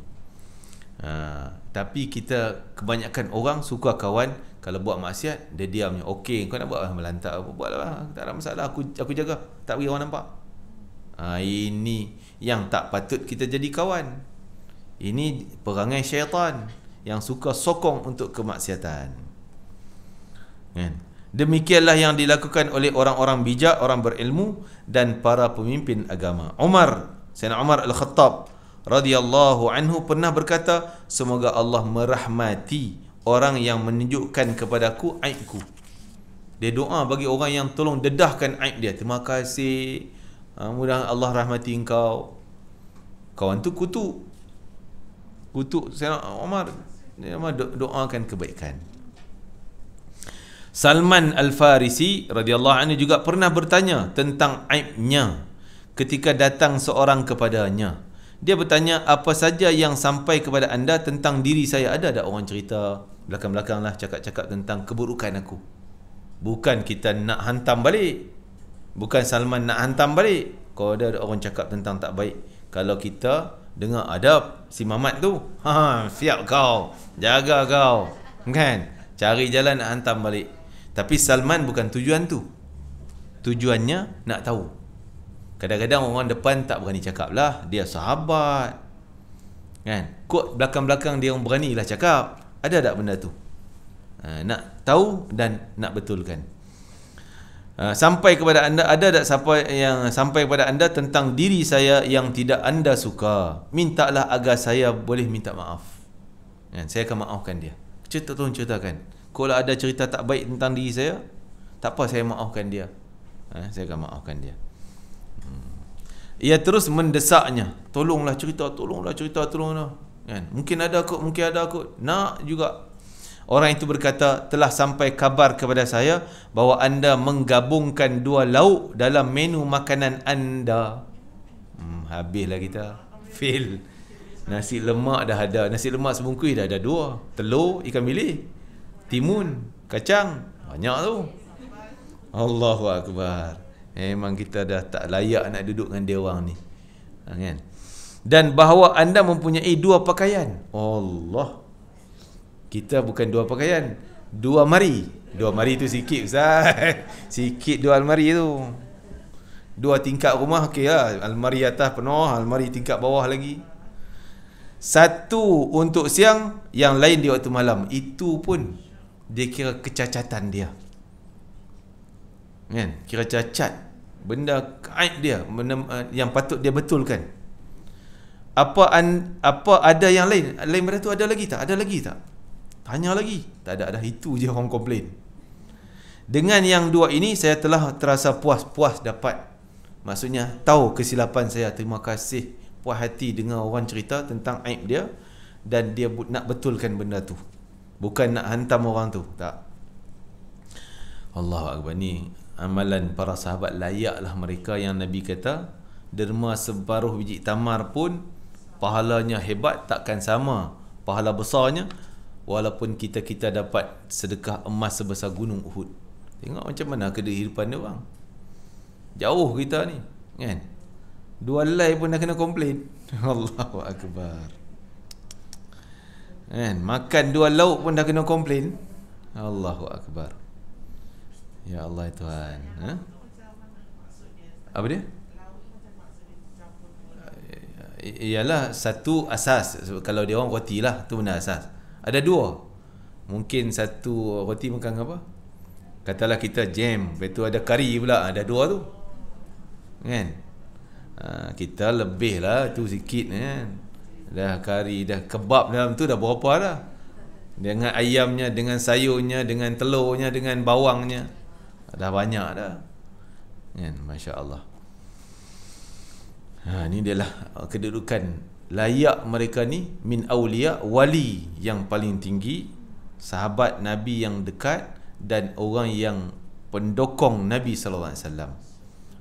Tapi kita, kebanyakan orang suka kawan, kalau buat maksiat dia diam. Okey, kau nak buat melantak, buatlah, tak ada masalah, aku jaga, tak bagi orang nampak. Ini yang tak patut kita jadi kawan. Ini perangai syaitan yang suka sokong untuk kemaksiatan. Demikianlah yang dilakukan oleh orang-orang bijak, orang berilmu dan para pemimpin agama. Sayyidina Umar Al-Khattab radhiyallahu anhu pernah berkata, semoga Allah merahmati orang yang menunjukkan kepadaku aibku. Dia doa bagi orang yang tolong dedahkan aib dia. Terima kasih, mudah Allah rahmati engkau. Kawan tu kutuk Sayyidina Umar. Dia doakan kebaikan. Salman Al-Farisi radhiyallahu anhu juga pernah bertanya tentang aibnya ketika datang seorang kepadanya. Dia bertanya, apa saja yang sampai kepada anda tentang diri saya? Ada orang cerita belakang-belakang lah, cakap-cakap tentang keburukan aku. Bukan kita nak hantam balik, bukan Salman nak hantam balik. Kalau ada orang cakap tentang tak baik, kalau kita dengar adab si Mamat tu, siap kau, jaga kau, kan, cari jalan nak hantam balik. Tapi Salman bukan tujuan tu. Tujuannya nak tahu. Kadang-kadang orang depan tak berani cakap lah, dia sahabat, kan, kod belakang-belakang dia orang beranilah cakap. Ada tak benda tu? Nak tahu dan nak betulkan. Sampai kepada anda, ada tak siapa yang sampai kepada anda tentang diri saya yang tidak anda suka? Mintalah agar saya boleh minta maaf, kan, saya akan maafkan dia. Tolong ceritakan. Kalau ada cerita tak baik tentang diri saya, tak apa, saya maafkan dia. Saya akan maafkan dia. Ia terus mendesaknya, tolonglah cerita, kan. Mungkin ada kot. Nak juga. Orang itu berkata, telah sampai kabar kepada saya bahawa anda menggabungkan 2 lauk dalam menu makanan anda. Habislah kita. Fail. Nasi lemak dah ada, nasi lemak sebungkus dah ada 2. Telur, ikan bilis, timun, kacang, banyak tu. Allahu Akbar. Memang kita dah tak layak nak duduk dengan dia orang ni, kan? Dan bahawa anda mempunyai 2 pakaian. Allah, kita bukan 2 pakaian, 2 mari. 2 mari tu sikit Ustaz. Sikit 2 almari tu. 2 tingkat rumah okey lah. Almari atas penuh, almari tingkat bawah lagi. 1 untuk siang, yang lain di waktu malam. Itu pun dia kira kecacatan dia, kan? Kira cacat, benda aib dia, benda yang patut dia betulkan. Apa ada yang lain? Lain benda tu ada lagi tak? Ada lagi tak? Tanya lagi. Tak ada. Itu je orang komplain. Dengan yang 2 ini saya telah terasa puas dapat. Maksudnya tahu kesilapan saya. Terima kasih, puas hati dengar orang cerita tentang aib dia, dan dia nak betulkan benda tu. Bukan nak hantam orang tu. Tak. Allahu Akbar. Ni amalan para sahabat. Layaklah mereka yang Nabi kata, derma separuh biji tamar pun pahalanya hebat, takkan sama pahala besarnya walaupun kita dapat sedekah emas sebesar gunung Uhud. Tengok macam mana kehidupan dia orang. Jauh kita ni, kan? 2 helai pun dah kena komplain. Allahu Akbar, kan? Makan 2 lauk pun dah kena komplain. Allahu Akbar. Ya Allah Tuhan. Apa dia? Ialah satu asas. Kalau dia orang roti lah, tu benar asas. Ada 2. Mungkin 1 roti makan apa? Katalah kita jam, lepas tu ada kari pula, ada 2 tu, kan? Kita lebih lah tu sikit, kan? Dah kari, dah kebab dalam tu dah berapa dah, dengan ayamnya, dengan sayurnya, dengan telurnya, dengan bawangnya, dah banyak dah, kan? Masya Allah. Ni dia lah kedudukan layak mereka ni, min awliya, wali yang paling tinggi, sahabat Nabi yang dekat, dan orang yang pendokong Nabi SAW.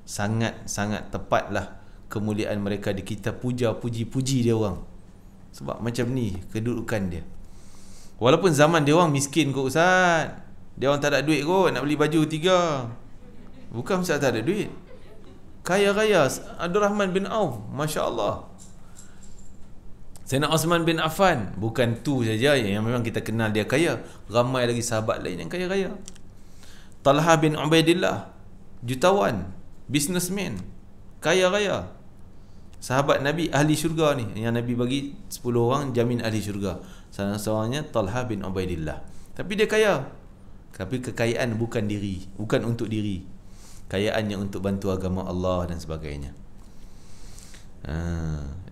Sangat-sangat tepatlah kemuliaan mereka di kita puja, puji dia orang. Sebab macam ni kedudukan dia. Walaupun zaman dia orang miskin kot Ustaz, dia orang tak ada duit kot nak beli baju 3. Bukan Ustaz tak ada duit, kaya raya. Abdul Rahman bin Auf, Masya Allah. Sayyidina Osman bin Affan, bukan tu saja yang memang kita kenal dia kaya, ramai lagi sahabat lain yang kaya raya. Talha bin Ubaidillah, jutawan, businessman, kaya raya. Sahabat Nabi ahli syurga ni, yang Nabi bagi 10 orang jamin ahli syurga. Salah seorangnya Talha bin Ubaidillah. Tapi dia kaya. Tapi kekayaan bukan diri, bukan untuk diri. Kayaannya untuk bantu agama Allah dan sebagainya.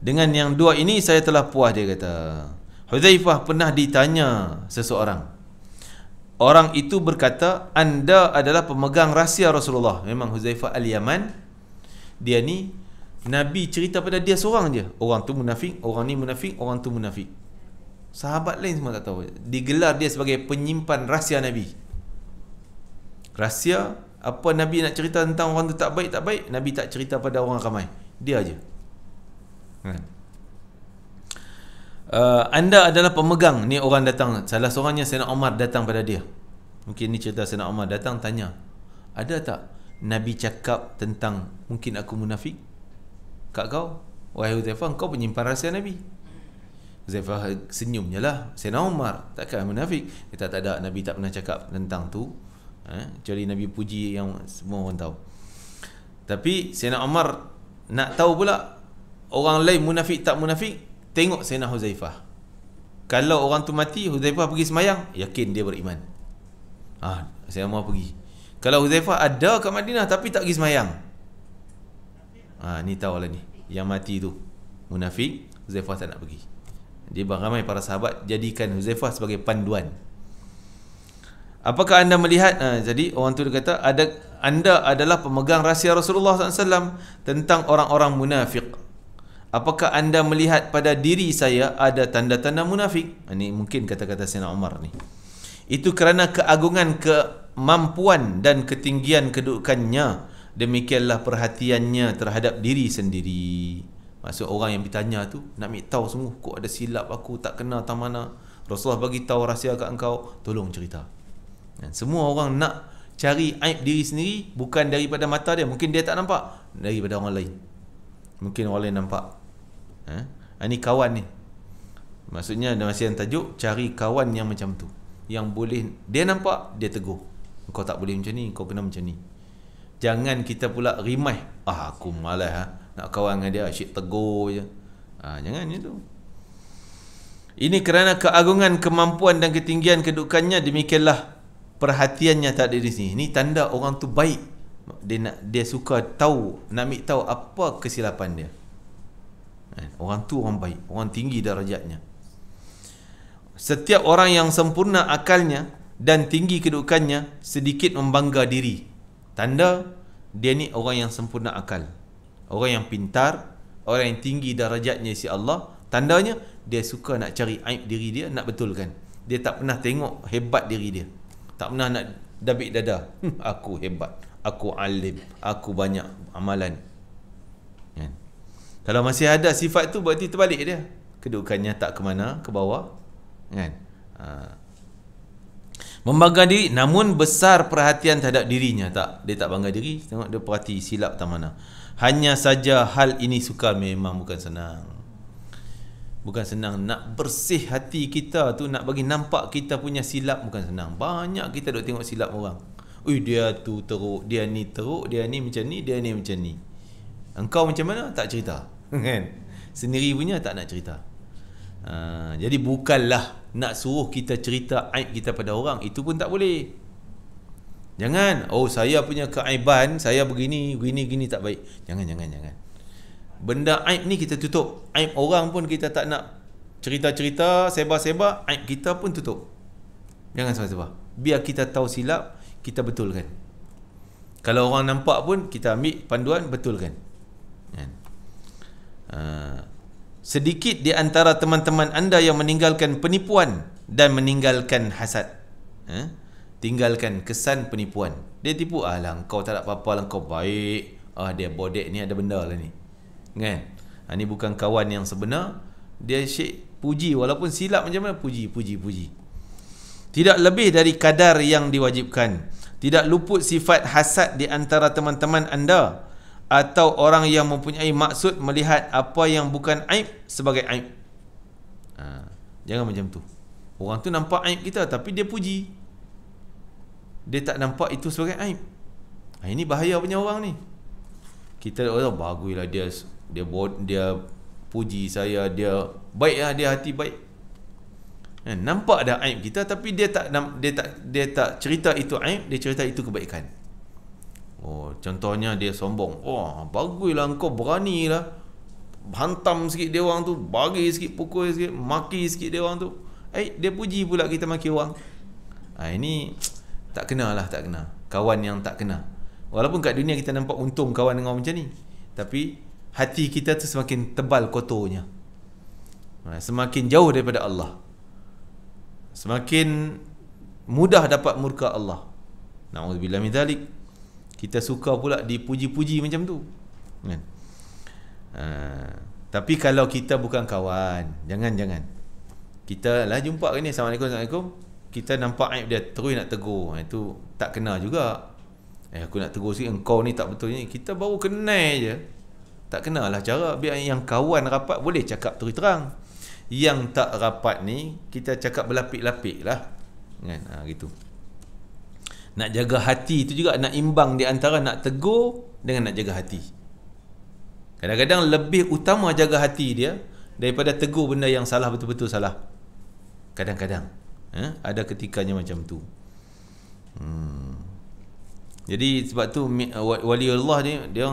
Dengan yang 2 ini saya telah puas, dia kata. Hudzaifah pernah ditanya seseorang, orang itu berkata, anda adalah pemegang rahsia Rasulullah. Memang Huzaifah Al-Yaman, dia ni Nabi cerita pada dia seorang je, orang tu munafik, orang ni munafik, orang tu munafik. Sahabat lain semua tak tahu. Digelar dia sebagai penyimpan rahsia Nabi. Rahsia apa Nabi nak cerita tentang orang tu tak baik, Nabi tak cerita pada orang ramai. Dia aja. Anda adalah pemegang. Ni orang datang, salah seorangnya Sayyidina Umar datang pada dia. Mungkin ni cerita Sayyidina Umar datang tanya, ada tak Nabi cakap tentang mungkin aku munafik kat kau? Wahai Huzaifah, kau penyimpan rahsia Nabi. Huzaifah senyum je lah. Sayyidina Umar takkan munafik. Kita tak ada, Nabi tak pernah cakap tentang tu, kecuali Nabi puji yang semua orang tahu. Tapi Sayyidina Umar nak tahu pula orang lain munafik tak munafik, tengok Sayyidina Huzaifah. Kalau orang tu mati, Huzaifah pergi semayang, yakin dia beriman. Sayyidina Umar pergi. Kalau Huzaifah ada kat Madinah tapi tak pergi semayang, ni tahu lah ni, yang mati tu munafik, Huzaifah tak nak pergi. Jadi ramai para sahabat jadikan Huzaifah sebagai panduan. Apakah anda melihat, jadi orang tu dia kata, anda adalah pemegang rahsia Rasulullah SAW tentang orang-orang munafik. Apakah anda melihat pada diri saya ada tanda-tanda munafik? Ini mungkin kata-kata Sayyidina Umar ni. Itu kerana keagungan kemampuan dan ketinggian kedudukannya, demikianlah perhatiannya terhadap diri sendiri. Maksud orang yang bertanya tu nak ambil tahu semua, kok ada silap aku tak kenal tang mana, Rasulullah bagi tahu rahsia kat engkau, tolong cerita. Dan semua orang nak cari aib diri sendiri, bukan daripada mata dia, mungkin dia tak nampak, daripada orang lain. Mungkin orang lain nampak. Ini kawan ni. Maksudnya dalam yang tajuk, cari kawan yang macam tu, yang boleh dia nampak, dia tegur, kau tak boleh macam ni, kau kena macam ni. Jangan kita pula rimai, aku malas nak kawan dengan dia, asyik tegur je. Jangan macam tu. Ini kerana keagungan kemampuan dan ketinggian kedudukannya, demikianlah perhatiannya tak ada di sini. Ini tanda orang tu baik. Dia suka tahu, nak ambil tahu apa kesilapan dia. Orang tu orang baik, orang tinggi darjatnya. Setiap orang yang sempurna akalnya dan tinggi kedudukannya sedikit membangga diri. Tanda dia ni orang yang sempurna akal, orang yang pintar, orang yang tinggi darjatnya si Allah. Tandanya dia suka nak cari aib diri dia, nak betulkan. Dia tak pernah tengok hebat diri dia, tak pernah nak dabik dada, aku hebat, aku alim, aku banyak amalan. Kalau masih ada sifat tu, berarti terbalik dia, kedudukannya tak ke mana, ke bawah, kan? Membangga diri namun besar perhatian terhadap dirinya. Tak, dia tak bangga diri, tengok dia perhati silap tak mana. Hanya saja hal ini sukar, memang bukan senang. Bukan senang nak bersih hati kita tu, nak bagi nampak kita punya silap, bukan senang. Banyak kita duk tengok silap orang. Dia tu teruk, dia ni teruk, dia ni macam ni, dia ni macam ni. Engkau macam mana? Tak cerita, kan? Sendiri punya tak nak cerita. Jadi bukanlah nak suruh kita cerita aib kita pada orang, itu pun tak boleh. Jangan, saya punya keaiban, saya begini, gini tak baik. Jangan. Benda aib ni kita tutup. Aib orang pun kita tak nak cerita-cerita, sebar-sebar. Aib kita pun tutup. Jangan sebar-sebar. Biar kita tahu silap, kita betulkan. Kalau orang nampak pun, kita ambil panduan, betulkan. Sedikit di antara teman-teman anda yang meninggalkan penipuan dan meninggalkan hasad. Tinggalkan kesan penipuan. Dia tipu, lah kau tak ada apa-apa lah, kau baik. Dia bodek ni, ada benda lah ni, kan? Ni bukan kawan yang sebenar. Dia syik puji, walaupun silap macam mana, puji. Tidak lebih dari kadar yang diwajibkan. Tidak luput sifat hasad di antara teman-teman anda, atau orang yang mempunyai maksud melihat apa yang bukan aib sebagai aib. Jangan macam tu. Orang tu nampak aib kita, tapi dia puji. Dia tak nampak itu sebagai aib. Ini bahaya punya orang ni. Kita baguslah dia puji saya, dia baik lah, dia hati baik. Nampak dah aib kita, tapi dia tak cerita itu aib, dia cerita itu kebaikan. Contohnya dia sombong. Baguslah engkau, beranilah hantam sikit dia orang tu, bagi sikit, pukul sikit, maki sikit dia orang tu. Dia puji pula kita maki orang. Ini tak kena lah, tak kena. Kawan yang tak kena. Walaupun kat dunia kita nampak untung kawan dengan orang macam ni, tapi hati kita tu semakin tebal kotornya. Semakin jauh daripada Allah, semakin mudah dapat murka Allah. Na'udzubillah min dzalik. Kita suka pula dipuji-puji macam tu, kan? Tapi kalau kita bukan kawan, jangan kita lah jumpa ni, Assalamualaikum, kita nampak aib dia, terus nak tegur. Itu tak kena juga. Aku nak tegur sikit, engkau ni tak betul ni. Kita baru kenal je, tak kenalah cara. Biar yang kawan rapat boleh cakap terus terang, yang tak rapat ni kita cakap berlapik-lapik lah, kan? Gitu. Nak jaga hati tu juga, nak imbang di antara nak tegur dengan nak jaga hati. Kadang-kadang lebih utama jaga hati dia daripada tegur benda yang salah, betul-betul salah. Kadang-kadang ada ketikanya macam tu. Jadi sebab tu waliullah ni, dia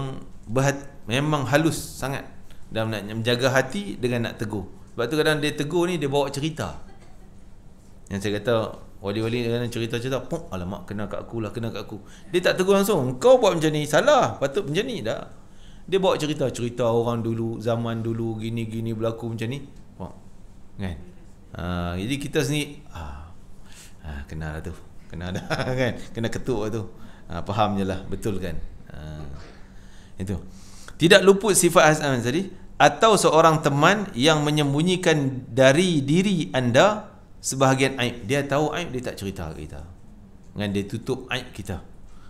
memang halus sangat dalam nak menjaga hati dengan nak tegur. Sebab tu kadang dia tegur ni, dia bawa cerita. Yang saya kata wali-wali kadang cerita-cerita, alamak, kena kat aku lah, kena kat aku. Dia tak tegur langsung, kau buat macam ni salah, patut macam ni. Dah, dia bawa cerita orang dulu, zaman dulu, gini-gini berlaku macam ni, kan? Jadi kita sendiri kena lah tu, kena dah kan, kena ketuk tu. Faham je lah, betul kan? Itu. Tidak luput sifat hasan tadi, atau seorang teman yang menyembunyikan dari diri anda sebahagian aib. Dia tahu aib, dia tak cerita ke kita, kan? Dia tutup aib kita.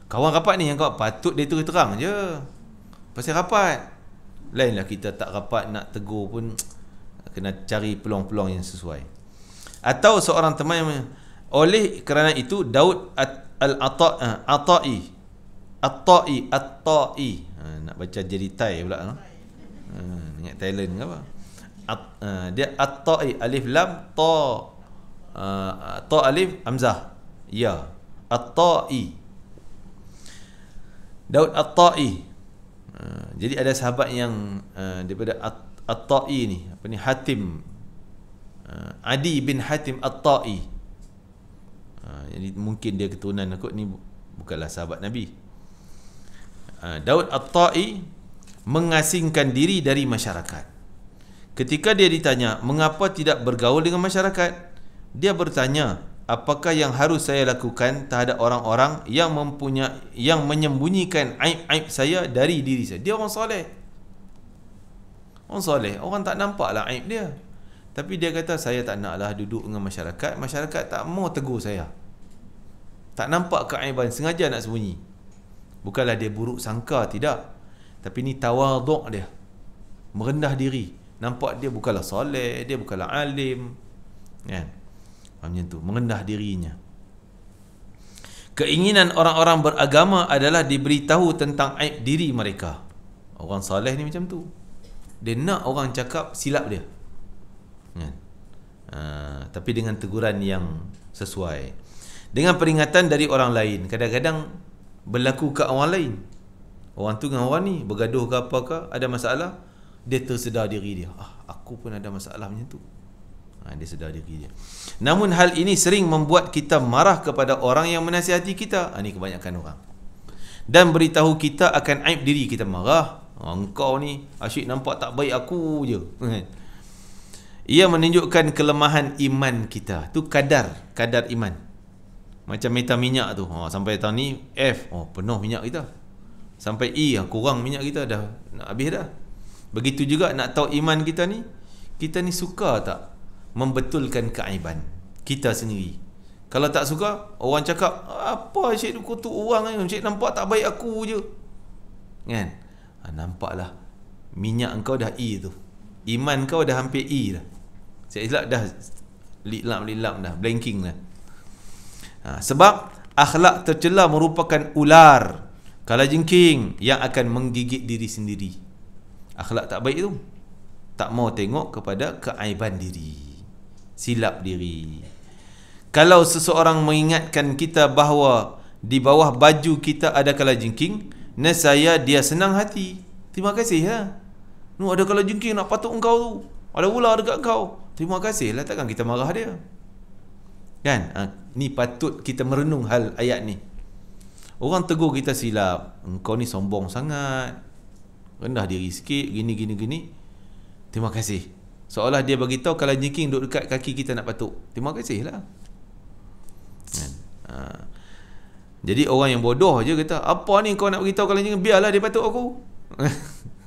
Kawan rapat ni yang kau patut dia terus terang je pasal rapat. Lainlah kita tak rapat, nak tegur pun kena cari peluang-peluang yang sesuai. Atau seorang teman yang oleh kerana itu Daud At-Ta'i nak baca jadi Thai pula, ingat Thailand ke apa? Dia At-Ta'i, alif lam ta alif hamzah ya, At-Ta'i, Daud At-Ta'i. Jadi ada sahabat yang daripada At-Ta'i ni, apa ni, Hatim, Adi bin Hatim At-Ta'i. Jadi mungkin dia keturunan kot, ni bukanlah sahabat Nabi. Daud At-Ta'i mengasingkan diri dari masyarakat. Ketika dia ditanya mengapa tidak bergaul dengan masyarakat, dia bertanya, apakah yang harus saya lakukan terhadap orang-orang yang menyembunyikan aib-aib saya dari diri saya. Dia orang soleh, orang tak nampak lah aib dia, tapi dia kata, saya tak naklah duduk dengan masyarakat, masyarakat tak mau tegur saya, tak nampak keaiban, sengaja nak sembunyi. Bukanlah dia buruk sangka, tidak, tapi ni tawaduk dia, merendah diri. Nampak dia bukanlah soleh, dia bukanlah alim, kan? Macam tu, merendah dirinya. Keinginan orang-orang beragama adalah diberitahu tentang aib diri mereka. Orang soleh ni macam tu, dia nak orang cakap silap dia, kan? Tapi dengan teguran yang sesuai, dengan peringatan dari orang lain. Kadang-kadang berlaku ke orang lain, orang tu dengan orang ni bergaduh ke apakah, ada masalah, dia tersedar diri dia, aku pun ada masalah macam tu. Dia sedar diri dia. Namun hal ini sering membuat kita marah kepada orang yang menasihati kita. Ini kebanyakan orang. Dan beritahu kita akan aib diri kita. Marah, engkau ni asyik nampak tak baik aku je. Ia menunjukkan kelemahan iman kita. Tu kadar iman. Macam meter minyak tu, sampai tahun ni F, penuh minyak kita. Sampai E, kurang minyak kita, dah nak habis dah. Begitu juga nak tahu iman kita ni suka tak membetulkan keaiban kita sendiri. Kalau tak suka, orang cakap, apa asyik kutuk orang ni, asyik nampak tak baik aku je, kan? Nampaklah minyak engkau dah E tu, iman kau dah hampir E dah. Saya silap dah lilap dah, blanking dah. Sebab akhlak tercela merupakan ular kalajengking yang akan menggigit diri sendiri. Akhlak tak baik tu, tak mau tengok kepada keaiban diri, silap diri. Kalau seseorang mengingatkan kita bahawa di bawah baju kita ada kalajengking, nescaya dia senang hati. Terima kasih lah, ada kalajengking nak patuk engkau tu, ada ular dekat kau, terima kasih lah, takkan kita marah dia, Kan? Ni patut kita merenung hal ayat ni. Orang tegur kita silap, engkau ni sombong sangat, rendah diri sikit, gini. Terima kasih. Seolah dia bagi tahu kalau jengking duduk dekat kaki kita nak patuk. Terima kasih lah. Kan? Jadi orang yang bodoh je kata, apa ni kau nak beritahu kalau jengking, biarlah dia patuk aku.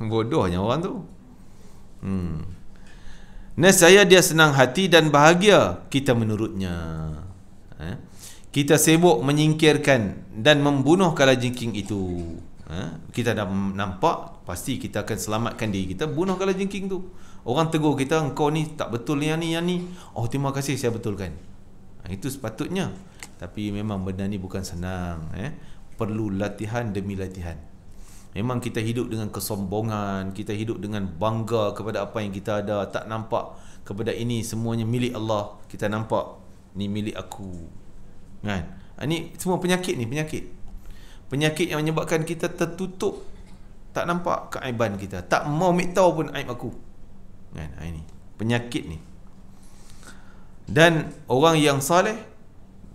Bodohnya orang tu. Nescaya dia senang hati dan bahagia kita menurutnya. Kita sibuk menyingkirkan dan membunuh kalajengking itu. Kita dah nampak, pasti kita akan selamatkan diri kita, bunuh kalajengking tu. Orang tegur kita, engkau ni tak betul yang ni. Oh, terima kasih, saya betulkan. Itu sepatutnya. Tapi memang benda ni bukan senang. Perlu latihan demi latihan. Memang kita hidup dengan kesombongan, kita hidup dengan bangga kepada apa yang kita ada, tak nampak kepada ini semuanya milik Allah. Kita nampak ni milik aku. Kan? Ini semua penyakit ni, penyakit yang menyebabkan kita tertutup, tak nampak keaiban kita, tak mau tahu pun aib aku. Kan? Ini penyakit ni. Dan orang yang saleh,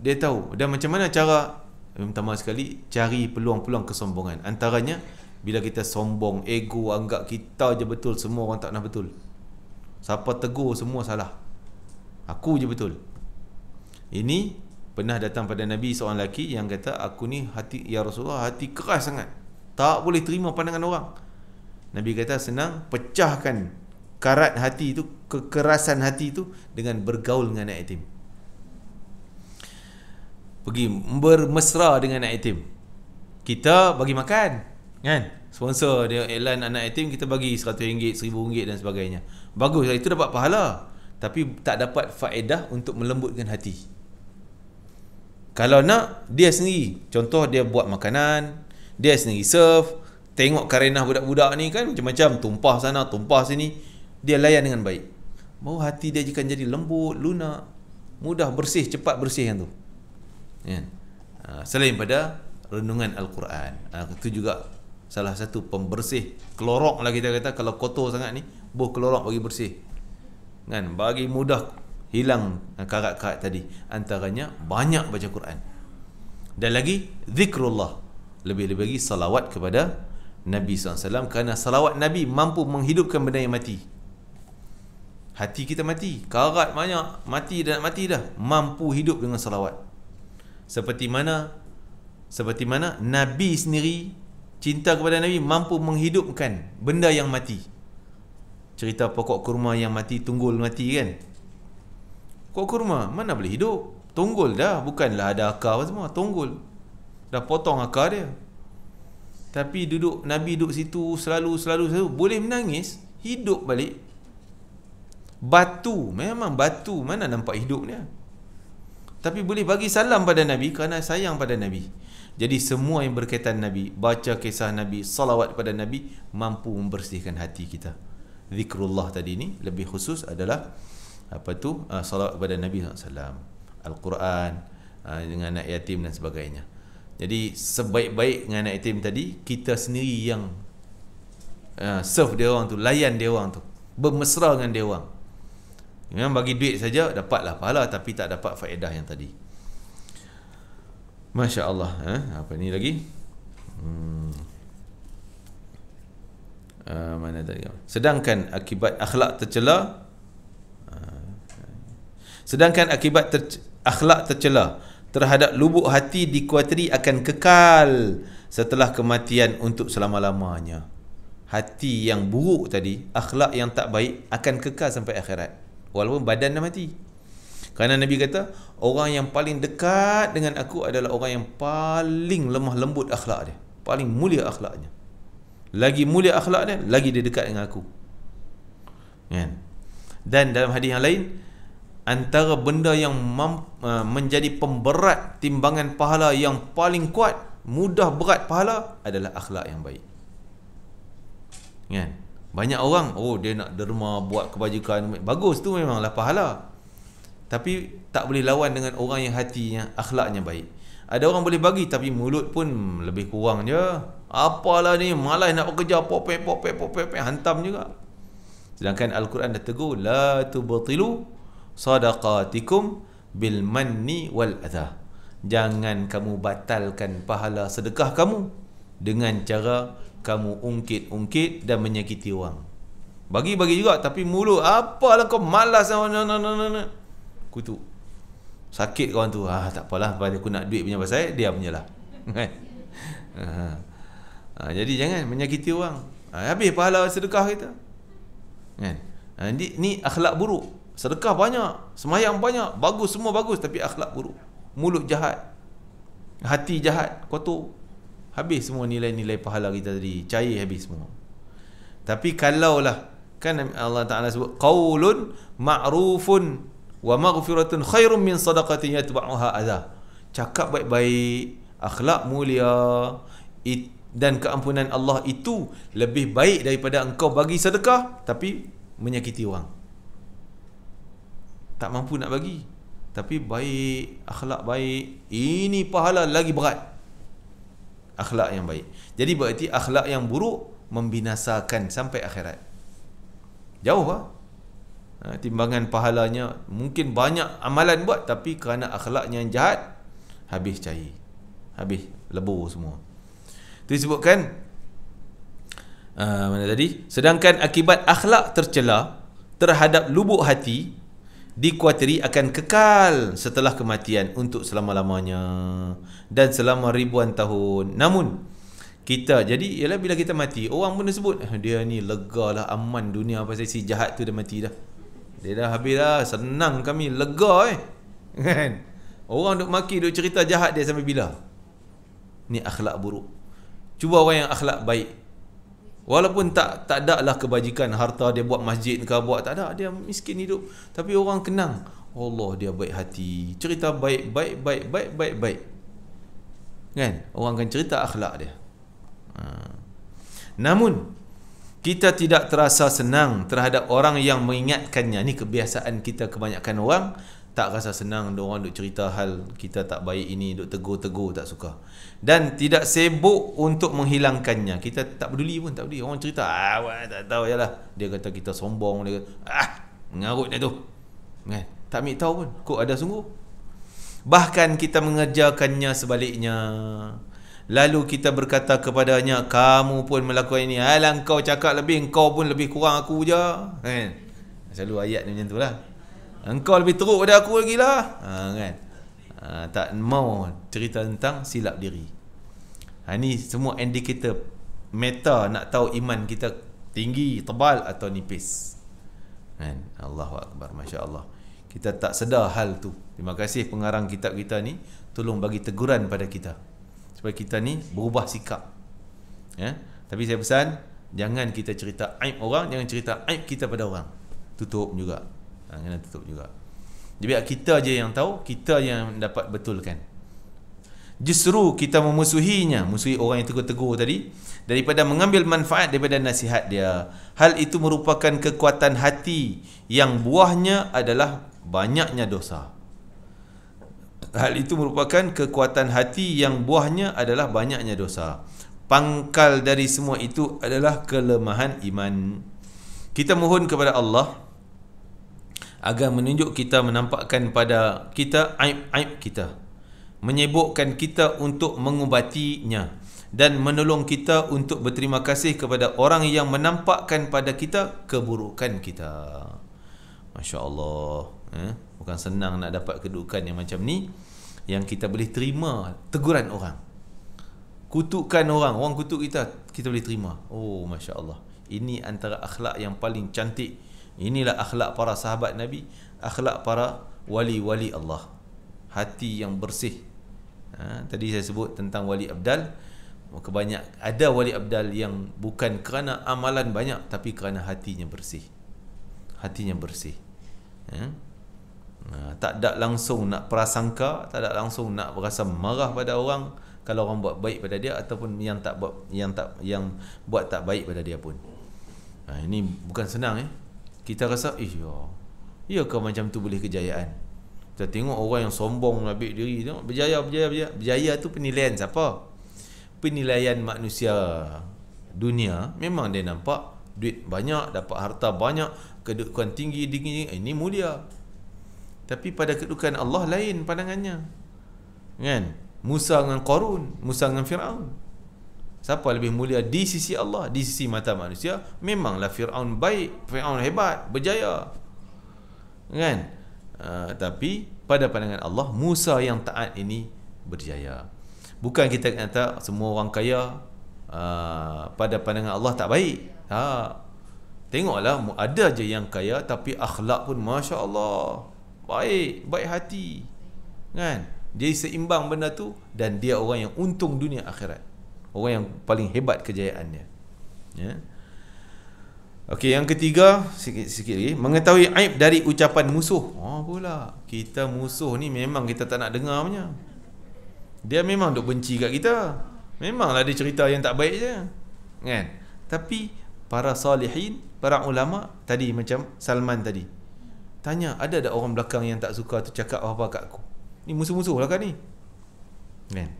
dia tahu. Dan macam mana cara, pertama sekali, cari peluang-peluang kesombongan. Antaranya, bila kita sombong, ego, anggap kita je betul, semua orang tak pernah betul. Siapa tegur, semua salah. Aku je betul. Ini pernah datang pada Nabi seorang lelaki yang kata, aku ni hati, ya Rasulullah, hati keras sangat, tak boleh terima pandangan orang. Nabi kata, senang, pecahkan karat hati itu, kekerasan hati itu dengan bergaul dengan anak yatim. Pergi bermesra dengan anak yatim. Kita bagi makan, kan? Sponsor dia iklan anak yatim, kita bagi RM100, RM1000 dan sebagainya. Bagus, itu dapat pahala, tapi tak dapat faedah untuk melembutkan hati. Kalau nak, dia sendiri, contoh dia buat makanan, dia sendiri serve, tengok karenah budak-budak ni kan macam-macam, tumpah sana, tumpah sini, dia layan dengan baik. Baru hati dia akan jadi lembut, lunak, mudah bersih, cepat bersih yang tu. Ya. Selain pada renungan Al-Quran, itu juga salah satu pembersih. Kelorok lah kita kata, kalau kotor sangat ni, buh kelorok bagi bersih, kan, bagi mudah hilang karat-karat tadi. Antaranya banyak baca Quran, dan lagi zikrullah, lebih-lebih lagi salawat kepada Nabi SAW, kerana salawat Nabi mampu menghidupkan benda yang mati. Hati kita mati, karat banyak, mati dan mati dah, mampu hidup dengan salawat. Seperti mana Nabi sendiri, cinta kepada Nabi mampu menghidupkan benda yang mati. Cerita pokok kurma yang mati, tunggul mati kan. Pokok kurma mana boleh hidup? Tunggul dah, bukanlah ada akar semua, tunggul. Dah potong akar dia. Tapi Nabi duduk situ selalu boleh menangis, hidup balik. Batu, memang batu, mana nampak hidupnya. Tapi boleh bagi salam pada Nabi kerana sayang pada Nabi. Jadi semua yang berkaitan Nabi, baca kisah Nabi, salawat pada Nabi, mampu membersihkan hati kita. Zikrullah tadi ni lebih khusus adalah salawat kepada Nabi SAW, Al-Quran, dengan anak yatim dan sebagainya. Jadi sebaik-baik dengan anak yatim tadi, kita sendiri yang serve dia orang tu, layan dia orang tu, bermesra dengan dia orang. Memang bagi duit saja dapatlah pahala, tapi tak dapat faedah yang tadi. Masya Allah. Apa ni lagi? Mana tadi? Sedangkan akibat akhlak tercela akhlak tercela terhadap lubuk hati dikuatiri akan kekal setelah kematian untuk selama-lamanya. Hati yang buruk tadi, akhlak yang tak baik, akan kekal sampai akhirat, walaupun badan dah mati. Kerana Nabi kata, orang yang paling dekat dengan aku adalah orang yang paling lemah lembut akhlak dia, paling mulia akhlaknya. Lagi mulia akhlaknya, lagi dia dekat dengan aku. Dan dalam hadis yang lain, antara benda yang menjadi pemberat timbangan pahala yang paling kuat, mudah berat pahala, adalah akhlak yang baik. Kan? Banyak orang, dia nak derma, buat kebajikan, bagus, tu memanglah pahala. Tapi tak boleh lawan dengan orang yang hatinya, akhlaknya baik. Ada orang boleh bagi, tapi mulut pun lebih kurang je. Apalah ni, malas nak bekerja, popek, hantam juga. Sedangkan Al-Quran dah tegur, la tubtilu sadaqatikum bil manni wal adha. Jangan kamu batalkan pahala sedekah kamu dengan cara kamu ungkit-ungkit dan menyakiti orang. Bagi-bagi juga, tapi mulut apalah kau malas, kutuk. Sakit kawan tu, tak apalah, pada aku nak duit punya pasal dia punyalah. Jadi jangan menyakiti orang. Habis pahala sedekah kita. Kan? Ni akhlak buruk. Sedekah banyak, semayang banyak, bagus, semua bagus, tapi akhlak buruk. Mulut jahat, hati jahat, kotor. Habis semua nilai-nilai pahala kita tadi, cair habis semua. Tapi kalaulah, kan Allah Ta'ala sebut qaulun ma'rufun wa maghfiratun khairun min sadaqatin yatba'uha adha. Cakap baik-baik, akhlak mulia dan keampunan Allah itu lebih baik daripada engkau bagi sedekah tapi menyakiti orang. Tak mampu nak bagi, tapi baik, akhlak baik, ini pahala lagi berat. Akhlak yang baik. Jadi berarti akhlak yang buruk membinasakan sampai akhirat. Jauh lah. Timbangan pahalanya mungkin banyak amalan buat, tapi kerana akhlaknya yang jahat, habis cair, habis lebur semua. Itu disebutkan mana tadi? Sedangkan akibat akhlak tercela terhadap lubuk hati dikuatiri akan kekal setelah kematian untuk selama-lamanya dan selama ribuan tahun. Namun kita, jadi ialah bila kita mati, orang pun sebut dia ni lega lah, aman dunia pasal si jahat tu dah mati dah. Dia dah habis dah, senang kami, lega kan. Orang duk maki, duk cerita jahat dia sampai bila? Ni akhlak buruk. Cuba orang yang akhlak baik, walaupun tak ada lah kebajikan, harta dia buat masjid ke buat, tak ada, dia miskin hidup, tapi orang kenang, Allah dia baik hati, cerita baik kan, orang akan cerita akhlak dia. Namun kita tidak terasa senang terhadap orang yang mengingatkannya. Ni kebiasaan kita, kebanyakan orang tak rasa senang orang duk cerita hal kita tak baik ini, duk tegur-tegur, tak suka, dan tidak sibuk untuk menghilangkannya. Kita tak peduli pun, tak peduli. Orang cerita, tak tahu jelah, dia kata kita sombong, dia kata, mengarut dia tu kan? Tak ambil tahu pun, kok ada sungguh. Bahkan kita mengerjakannya sebaliknya. Lalu kita berkata kepadanya, kamu pun melakukan ini. Alah, kau cakap lebih, engkau pun lebih kurang aku je kan? Selalu ayat ni macam tu lah. Engkau lebih teruk pada aku lagi lah kan? Tak mau cerita tentang silap diri. Ini semua indikator meta nak tahu iman kita tinggi, tebal atau nipis kan? Allahu Akbar, Masya Allah. Kita tak sedar hal tu. Terima kasih pengarang kitab kita ni, tolong bagi teguran pada kita supaya kita ni berubah sikap ya? Tapi saya pesan, jangan kita cerita aib orang, jangan cerita aib kita pada orang. Tutup juga, kena tutup juga. Jadi kita je yang tahu, kita yang dapat betulkan. Justru kita memusuhi orang yang tegur-tegur tadi, daripada mengambil manfaat daripada nasihat dia. Hal itu merupakan kekuatan hati yang buahnya adalah banyaknya dosa. Hal itu merupakan kekuatan hati yang buahnya adalah banyaknya dosa. Pangkal dari semua itu adalah kelemahan iman. Kita mohon kepada Allah agar menunjuk kita, menampakkan pada kita aib-aib kita, menyibukkan kita untuk mengubatinya, dan menolong kita untuk berterima kasih kepada orang yang menampakkan pada kita keburukan kita. Masya Allah. Bukan senang nak dapat kedudukan yang macam ni, yang kita boleh terima teguran orang, kutukan orang kutuk kita, kita boleh terima. Oh, Masya Allah. Ini antara akhlak yang paling cantik. Inilah akhlak para sahabat Nabi, akhlak para wali-wali Allah. Hati yang bersih. Tadi saya sebut tentang wali abdal. Ada wali abdal yang bukan kerana amalan banyak, tapi kerana hatinya bersih. Hatinya bersih. Tak ada langsung nak prasangka, tak ada langsung nak berasa marah pada orang kalau orang buat baik pada dia, ataupun yang buat tak baik pada dia pun. Ini bukan senang. Kita rasa ya ke macam tu boleh kejayaan. Kita tengok orang yang sombong ambil diri, tengok berjaya tu penilaian siapa? Penilaian manusia dunia. Memang dia nampak duit banyak, dapat harta banyak, kedudukan tinggi, ini mulia. Tapi pada kedudukan Allah lain pandangannya. Kan? Musa dengan Qarun, Musa dengan Firaun. Siapa lebih mulia di sisi Allah? Di sisi mata manusia, memanglah Firaun baik, Firaun hebat, berjaya. Kan? Tapi pada pandangan Allah, Musa yang taat ini berjaya. Bukan kita kata semua orang kaya pada pandangan Allah tak baik. Tengoklah, ada je yang kaya tapi akhlak pun Masya Allah, baik hati. Kan? Dia seimbang benda tu, dan dia orang yang untung dunia akhirat. Orang yang paling hebat kejayaannya. Ya. Okey, yang ketiga, sikit lagi, mengetahui aib dari ucapan musuh. Pula kita musuh ni memang kita tak nak dengar punya. Dia memang duk benci kat kita. Memanglah dia cerita yang tak baik je. Kan? Tapi para salihin, para ulama tadi, macam Salman tadi, tanya, ada tak orang belakang yang tak suka tu cakap apa kat aku? Ni musuh-musuh lah kan ni. Kan?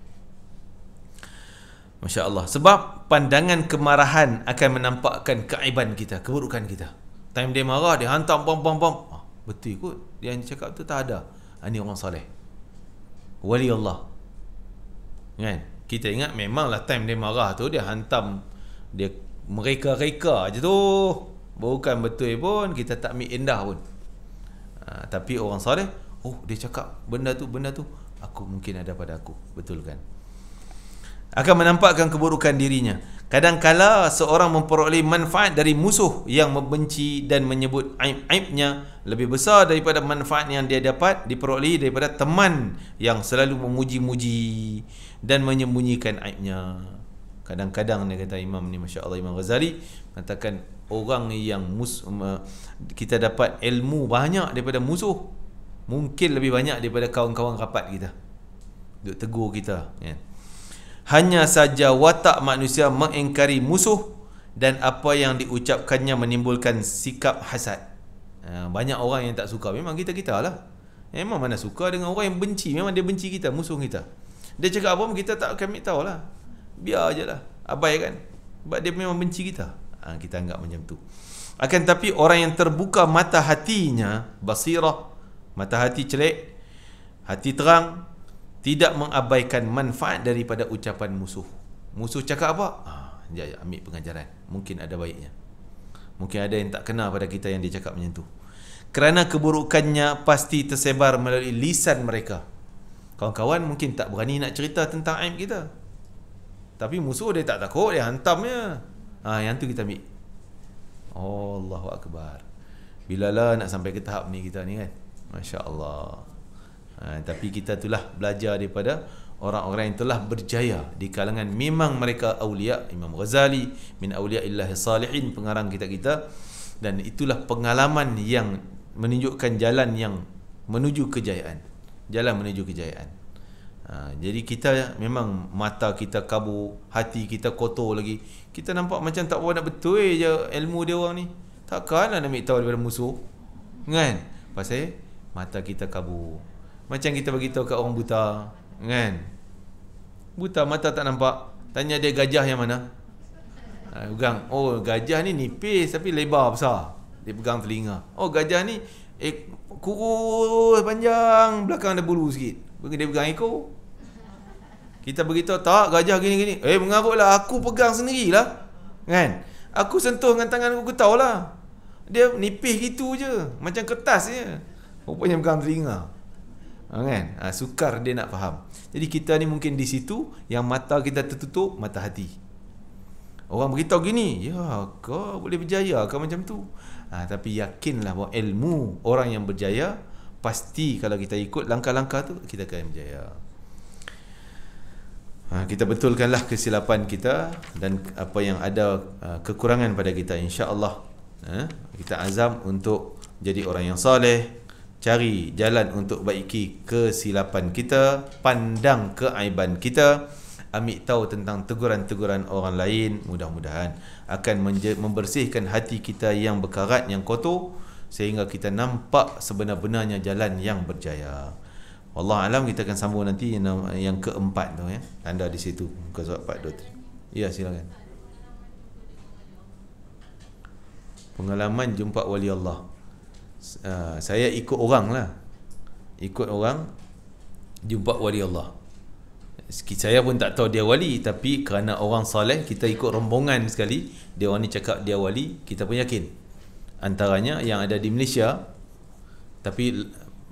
Masya Allah. Sebab pandangan kemarahan akan menampakkan keaiban kita, keburukan kita. Time dia marah, dia hantam bom. Betul kot, dia yang cakap tu tak ada. Ini orang soleh, wali Allah. Kan? Kita ingat memanglah time dia marah tu dia hantam, dia mereka-reka je tu, bukan betul pun, kita tak ambil indah pun. Tapi orang soleh, dia cakap benda tu, aku mungkin ada pada aku. Betul kan? Akan menampakkan keburukan dirinya. Kadang-kala seorang memperoleh manfaat dari musuh yang membenci dan menyebut aib-aibnya lebih besar daripada manfaat yang dia dapat diperoleh daripada teman yang selalu memuji-muji dan menyembunyikan aibnya. Kadang-kadang dia kata, Imam ni Masya Allah, Imam Ghazali katakan, orang yang kita dapat ilmu banyak daripada musuh, mungkin lebih banyak daripada kawan-kawan rapat kita duk tegur kita, kan? Hanya saja watak manusia mengingkari musuh, dan apa yang diucapkannya menimbulkan sikap hasad. Banyak orang yang tak suka, memang kita lah. Memang mana suka dengan orang yang benci, memang dia benci kita, musuh kita. Dia cakap apa pun kita tak akan tahu lah. Biar je lah, abai kan. Sebab dia memang benci kita. Kita anggap macam tu. Akan tapi orang yang terbuka mata hatinya, basirah, mata hati celik, hati terang, tidak mengabaikan manfaat daripada ucapan musuh. Musuh cakap apa? Ambil pengajaran. Mungkin ada baiknya. Mungkin ada yang tak kena pada kita yang dia cakap macam tu. Kerana keburukannya pasti tersebar melalui lisan mereka. Kawan-kawan mungkin tak berani nak cerita tentang aib kita. Tapi musuh dia tak takut, dia hantamnya. Yang tu kita ambil. Allahu Akbar. Bilalah nak sampai ke tahap ni kita ni kan. Masya Allah. Tapi kita itulah belajar daripada orang-orang yang telah berjaya di kalangan, memang mereka awliya. Imam Ghazali min awliya illahi salihin, pengarang kita, dan itulah pengalaman yang menunjukkan jalan yang menuju kejayaan, jalan menuju kejayaan. Jadi kita memang mata kita kabur, hati kita kotor lagi, kita nampak macam tak apa nak betul je ilmu dia orang ni. Takkanlah nak ambil tahu daripada musuh, kan? Pasal mata kita kabur. Macam kita bagi tahu kat orang buta, kan? Buta mata tak nampak, tanya dia gajah yang mana? Pegang, gajah ni nipis tapi lebar besar. Dia pegang telinga. Gajah ni kurus panjang, belakang ada bulu sikit. Dia pegang ekor. Kita beritahu, tak, gajah gini-gini. Mengarutlah, aku pegang sendirilah, kan? Aku sentuh dengan tangan aku tahulah. Dia nipis gitu je, macam kertas je. Rupanya pegang telinga. Kan? Sukar dia nak faham. Jadi kita ni mungkin di situ yang mata kita tertutup, mata hati. Orang beritahu gini, ya kau boleh berjaya kau macam tu. Tapi yakinlah bahawa ilmu orang yang berjaya, pasti kalau kita ikut langkah-langkah tu, kita akan berjaya. Kita betulkanlah kesilapan kita dan apa yang ada kekurangan pada kita, insya-Allah. Kita azam untuk jadi orang yang soleh. Cari jalan untuk baiki kesilapan kita, pandang keaiban kita, ambil tahu tentang teguran-teguran orang lain. Mudah-mudahan akan membersihkan hati kita yang berkarat, yang kotor, sehingga kita nampak sebenar-benarnya jalan yang berjaya. Wallahu alam. Kita akan sambung nanti yang keempat tu, ya. Tanda di situ muka surat 423. Ya, silakan. Pengalaman jumpa wali Allah. Saya ikut orang lah. ikut orang jumpa wali Allah. Saya pun tak tahu dia wali, tapi kerana orang soleh, kita ikut rombongan sekali, dia orang ni cakap dia wali, kita pun yakin. Antaranya yang ada di Malaysia, tapi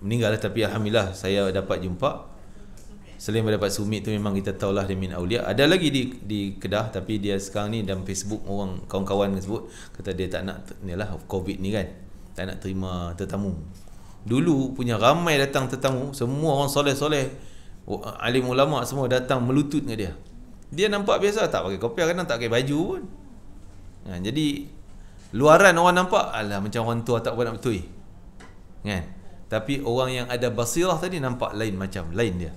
meninggal, tapi alhamdulillah saya dapat jumpa. Selain dapat sumit tu, memang kita tahulah dia min aulia. Ada lagi di Kedah, tapi dia sekarang ni dalam Facebook, orang kawan-kawan sebut kata dia tak nak ni lah COVID ni kan, tak nak terima tetamu. Dulu punya ramai datang tetamu, semua orang soleh-soleh, alim ulama semua datang melutut dengan dia. Dia nampak biasa, tak pakai kopiah, kadang tak pakai baju pun. Jadi luaran orang nampak alah macam orang tua tak nak betul kan. Tapi orang yang ada basirah tadi nampak lain, macam lain dia.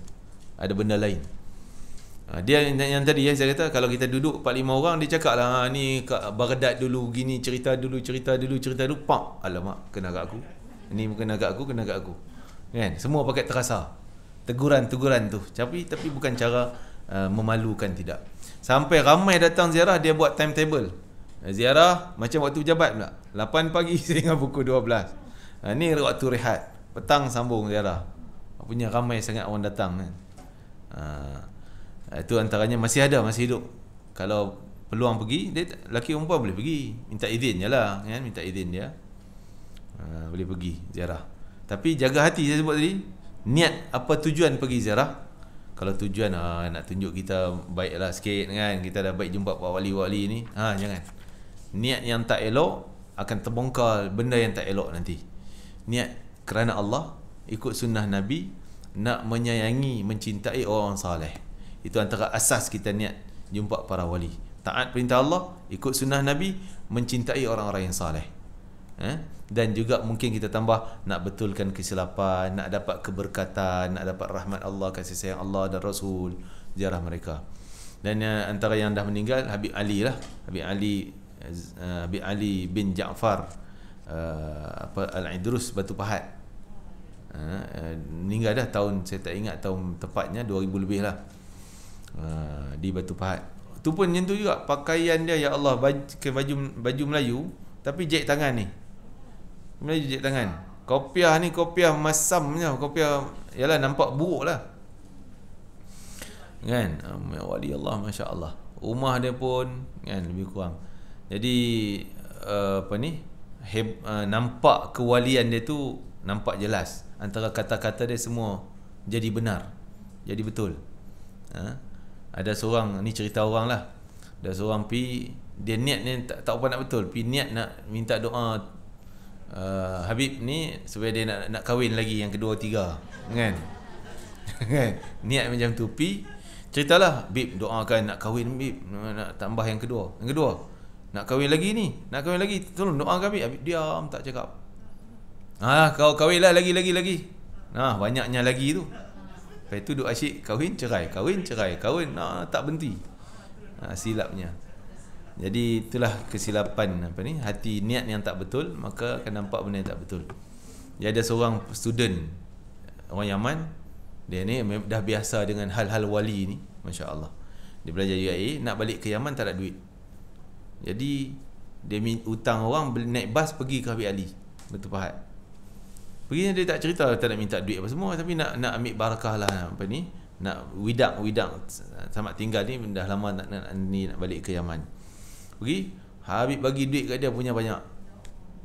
Ada benda lain. Dia yang tadi saya kata, kalau kita duduk 4-5 orang, dia cakap lah, ni kat Baghdad dulu gini, cerita dulu, pak, alamak, kena kat aku. Ini kena kat aku, kena kat aku. Kan? Semua pakai terasa. Teguran-teguran tu. Tapi bukan cara memalukan, tidak. Sampai ramai datang ziarah, dia buat timetable. Ziarah macam waktu pejabat pula. 8 pagi sehingga pukul 12. Ni waktu rehat. Petang sambung ziarah. Punya ramai sangat orang datang kan. Itu antaranya masih hidup. Kalau peluang pergi, dia lelaki perempuan boleh pergi, minta izin je lah kan, minta izin dia, boleh pergi ziarah. Tapi jaga hati, saya sebut tadi, niat apa tujuan pergi ziarah. Kalau tujuan nak tunjuk kita baiklah sikit kan, kita dah baik jumpa pak wali-wali ni, jangan. Niat yang tak elok akan terbongkar benda yang tak elok nanti. Niat kerana Allah, ikut sunnah Nabi, nak menyayangi, mencintai orang saleh. Itu antara asas kita niat jumpa para wali. Taat perintah Allah, ikut sunnah Nabi, mencintai orang-orang yang saleh. Dan juga mungkin kita tambah nak betulkan kesilapan, nak dapat keberkatan, nak dapat rahmat Allah, kasih sayang Allah dan Rasul, ziarah mereka. Dan antara yang dah meninggal, Habib Ali lah, Habib Ali bin Ja'far Al-Idrus Batu Pahat. Meninggal dah tahun, saya tak ingat tahun tepatnya, 2000 lebih lah, di Batu Pahat. Tu pun yang tu juga, pakaian dia, ya Allah, baju Melayu, tapi jahit tangan ni, Melayu jahit tangan. Kopiah ni kopiah masamnya, kopiah, yalah nampak buruk lah kan. Wali Allah, Masya Allah. Rumah dia pun kan lebih kurang. Jadi nampak kewalian dia tu nampak jelas. Antara kata-kata dia semua jadi benar, jadi betul. Ada seorang, ni cerita orang lah, ada seorang dia niat ni tak apa nak betul, niat nak minta doa Habib ni supaya dia nak kahwin lagi yang kedua, tiga kan. Niat macam tu, ceritalah, Bib doakan nak kahwin, Bib nak tambah yang kedua, nak kahwin lagi ni, tolong doakan Bib. Habib diam, tak cakap. Kau kahwinlah lagi. Banyaknya lagi tu. Lepas tu duk asyik kahwin, cerai, tak berhenti. Silapnya. Jadi itulah kesilapan hati, niat yang tak betul, maka akan nampak benda yang tak betul. Dia ada seorang student orang Yaman, dia ni dah biasa dengan hal-hal wali ni, Masya Allah. Dia belajar UIA, nak balik ke Yaman tak ada duit. Jadi dia hutang orang, naik bas pergi ke Habib Ali Batu Pahat. Pergi, dia tak cerita, tak nak minta duit apa semua, tapi nak ambil barakah lah, nak widak sama tinggal ni, dah lama nak balik ke Yaman. Pergi, Habib bagi duit kat dia punya banyak.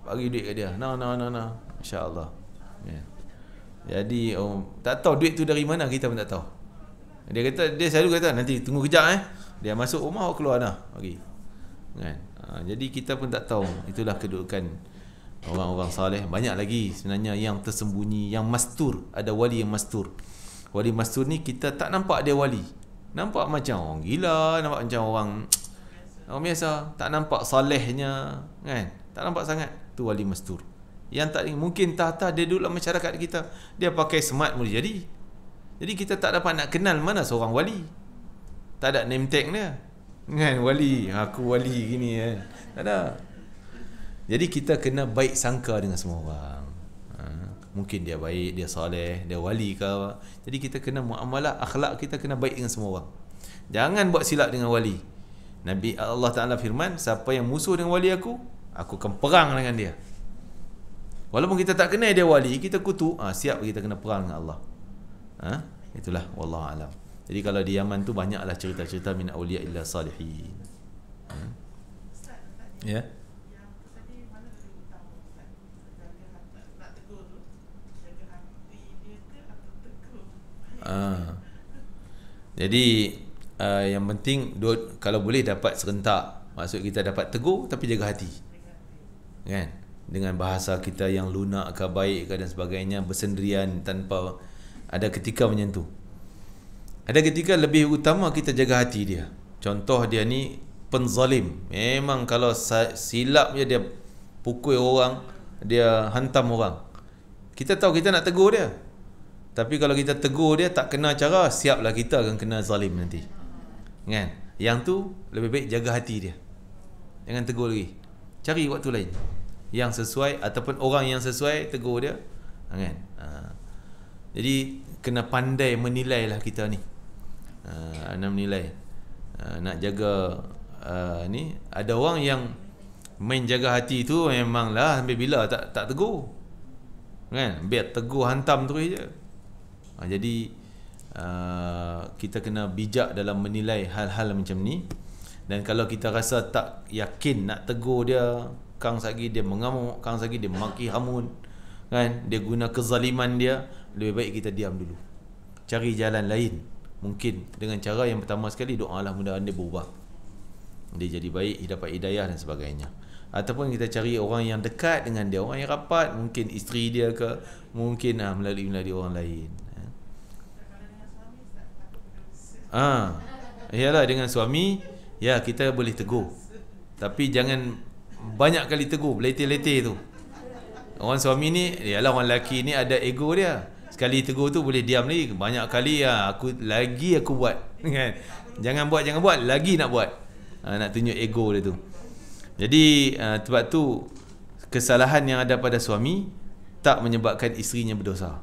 Bagi duit kat dia. Masya-Allah. Jadi tak tahu duit tu dari mana, kita pun tak tahu. Dia selalu kata nanti tunggu kejap Dia masuk rumah, keluar dah. Bagi. Kan? Jadi kita pun tak tahu. Itulah kedudukan orang-orang saleh. Banyak lagi sebenarnya yang tersembunyi, yang mastur. Ada wali yang mastur. Wali mastur ni kita tak nampak dia wali. Nampak macam orang gila, nampak macam orang biasa, tak nampak salehnya kan. Tak nampak sangat. Tu wali mastur. Yang tak mungkin tah dia duduk dalam masyarakat kita, dia pakai smart boleh jadi. Jadi kita tak dapat nak kenal mana seorang wali. Tak ada name tag dia. Kan wali, aku wali gini kan. Tak ada. Jadi kita kena baik sangka dengan semua orang. Mungkin dia baik, dia soleh, dia wali ke. Jadi kita kena muamalah, akhlak kita kena baik dengan semua orang. Jangan buat silap dengan wali. Nabi Allah Ta'ala firman, siapa yang musuh dengan wali aku akan perang dengan dia. Walaupun kita tak kenal dia wali, kita kutuk, siap kita kena perang dengan Allah. Itulah wallahu alam. Jadi kalau di Yaman tu banyaklah cerita-cerita min auliya illa salihin. Ya. Jadi yang penting kalau boleh dapat serentak. Maksud kita dapat tegur tapi jaga hati. Kan? Dengan bahasa kita yang lunak ke baik ke dan sebagainya, bersendirian tanpa ada ketika menyentuh. Ada ketika lebih utama kita jaga hati dia. Contoh dia ni penzalim. Memang kalau silap je dia pukul orang, dia hantam orang. Kita tahu kita nak tegur dia. Tapi kalau kita tegur dia tak kena cara, siaplah kita akan kena zalim nanti. Kan? Yang tu lebih baik jaga hati dia. Jangan tegur lagi. Cari waktu lain yang sesuai ataupun orang yang sesuai, tegur dia. Kan? Jadi kena pandai menilai lah kita ni. Nak menilai. Nak jaga ni ada orang yang main jaga hati tu memanglah sampai bila tak tegur. Kan? Biar tegur hantam terus je. Jadi kita kena bijak dalam menilai hal-hal macam ni. Dan kalau kita rasa tak yakin nak tegur dia, kang sagi dia mengamuk, kang sagi dia maki hamun, kan, dia guna kezaliman dia, lebih baik kita diam dulu. Cari jalan lain. Mungkin dengan cara yang pertama sekali, doalah mudah-mudahan dia berubah, dia jadi baik, dapat hidayah dan sebagainya. Ataupun kita cari orang yang dekat dengan dia, orang yang rapat, mungkin isteri dia ke, mungkin melalui orang lain. Yalah, dengan suami ya kita boleh tegur, tapi jangan banyak kali tegur, letih-letih tu. Orang suami ni, yalah orang lelaki ni ada ego dia. Sekali tegur tu boleh diam lagi. Banyak kali aku buat, kan? Jangan buat, lagi nak buat. Nak tunjuk ego dia tu. Jadi sebab tu kesalahan yang ada pada suami tak menyebabkan isterinya berdosa.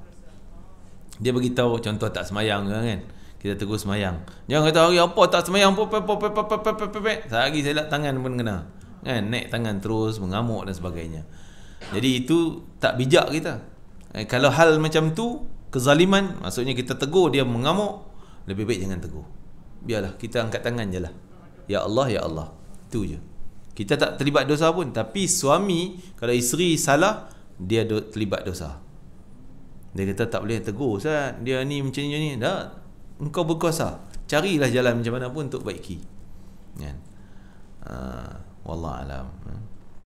Dia beritahu, contoh tak semayang kan? Kita tegur semayang. Jangan kata hari apa tak semayang pun sehari saya lap tangan pun kena. Kan? Naik tangan terus, mengamuk dan sebagainya. Jadi itu tak bijak kita. Kalau hal macam tu, kezaliman, maksudnya kita tegur dia mengamuk, lebih baik jangan tegur. Biarlah kita angkat tangan je lah. Ya Allah, ya Allah. Itu je. Kita tak terlibat dosa pun. Tapi suami, kalau isteri salah, dia terlibat dosa. Dia kata tak boleh tegur, Ustaz, dia ni macam ni. Dah, engkau berkuasa. Carilah jalan macam mana pun untuk baiki. Kan? Wallahu alam.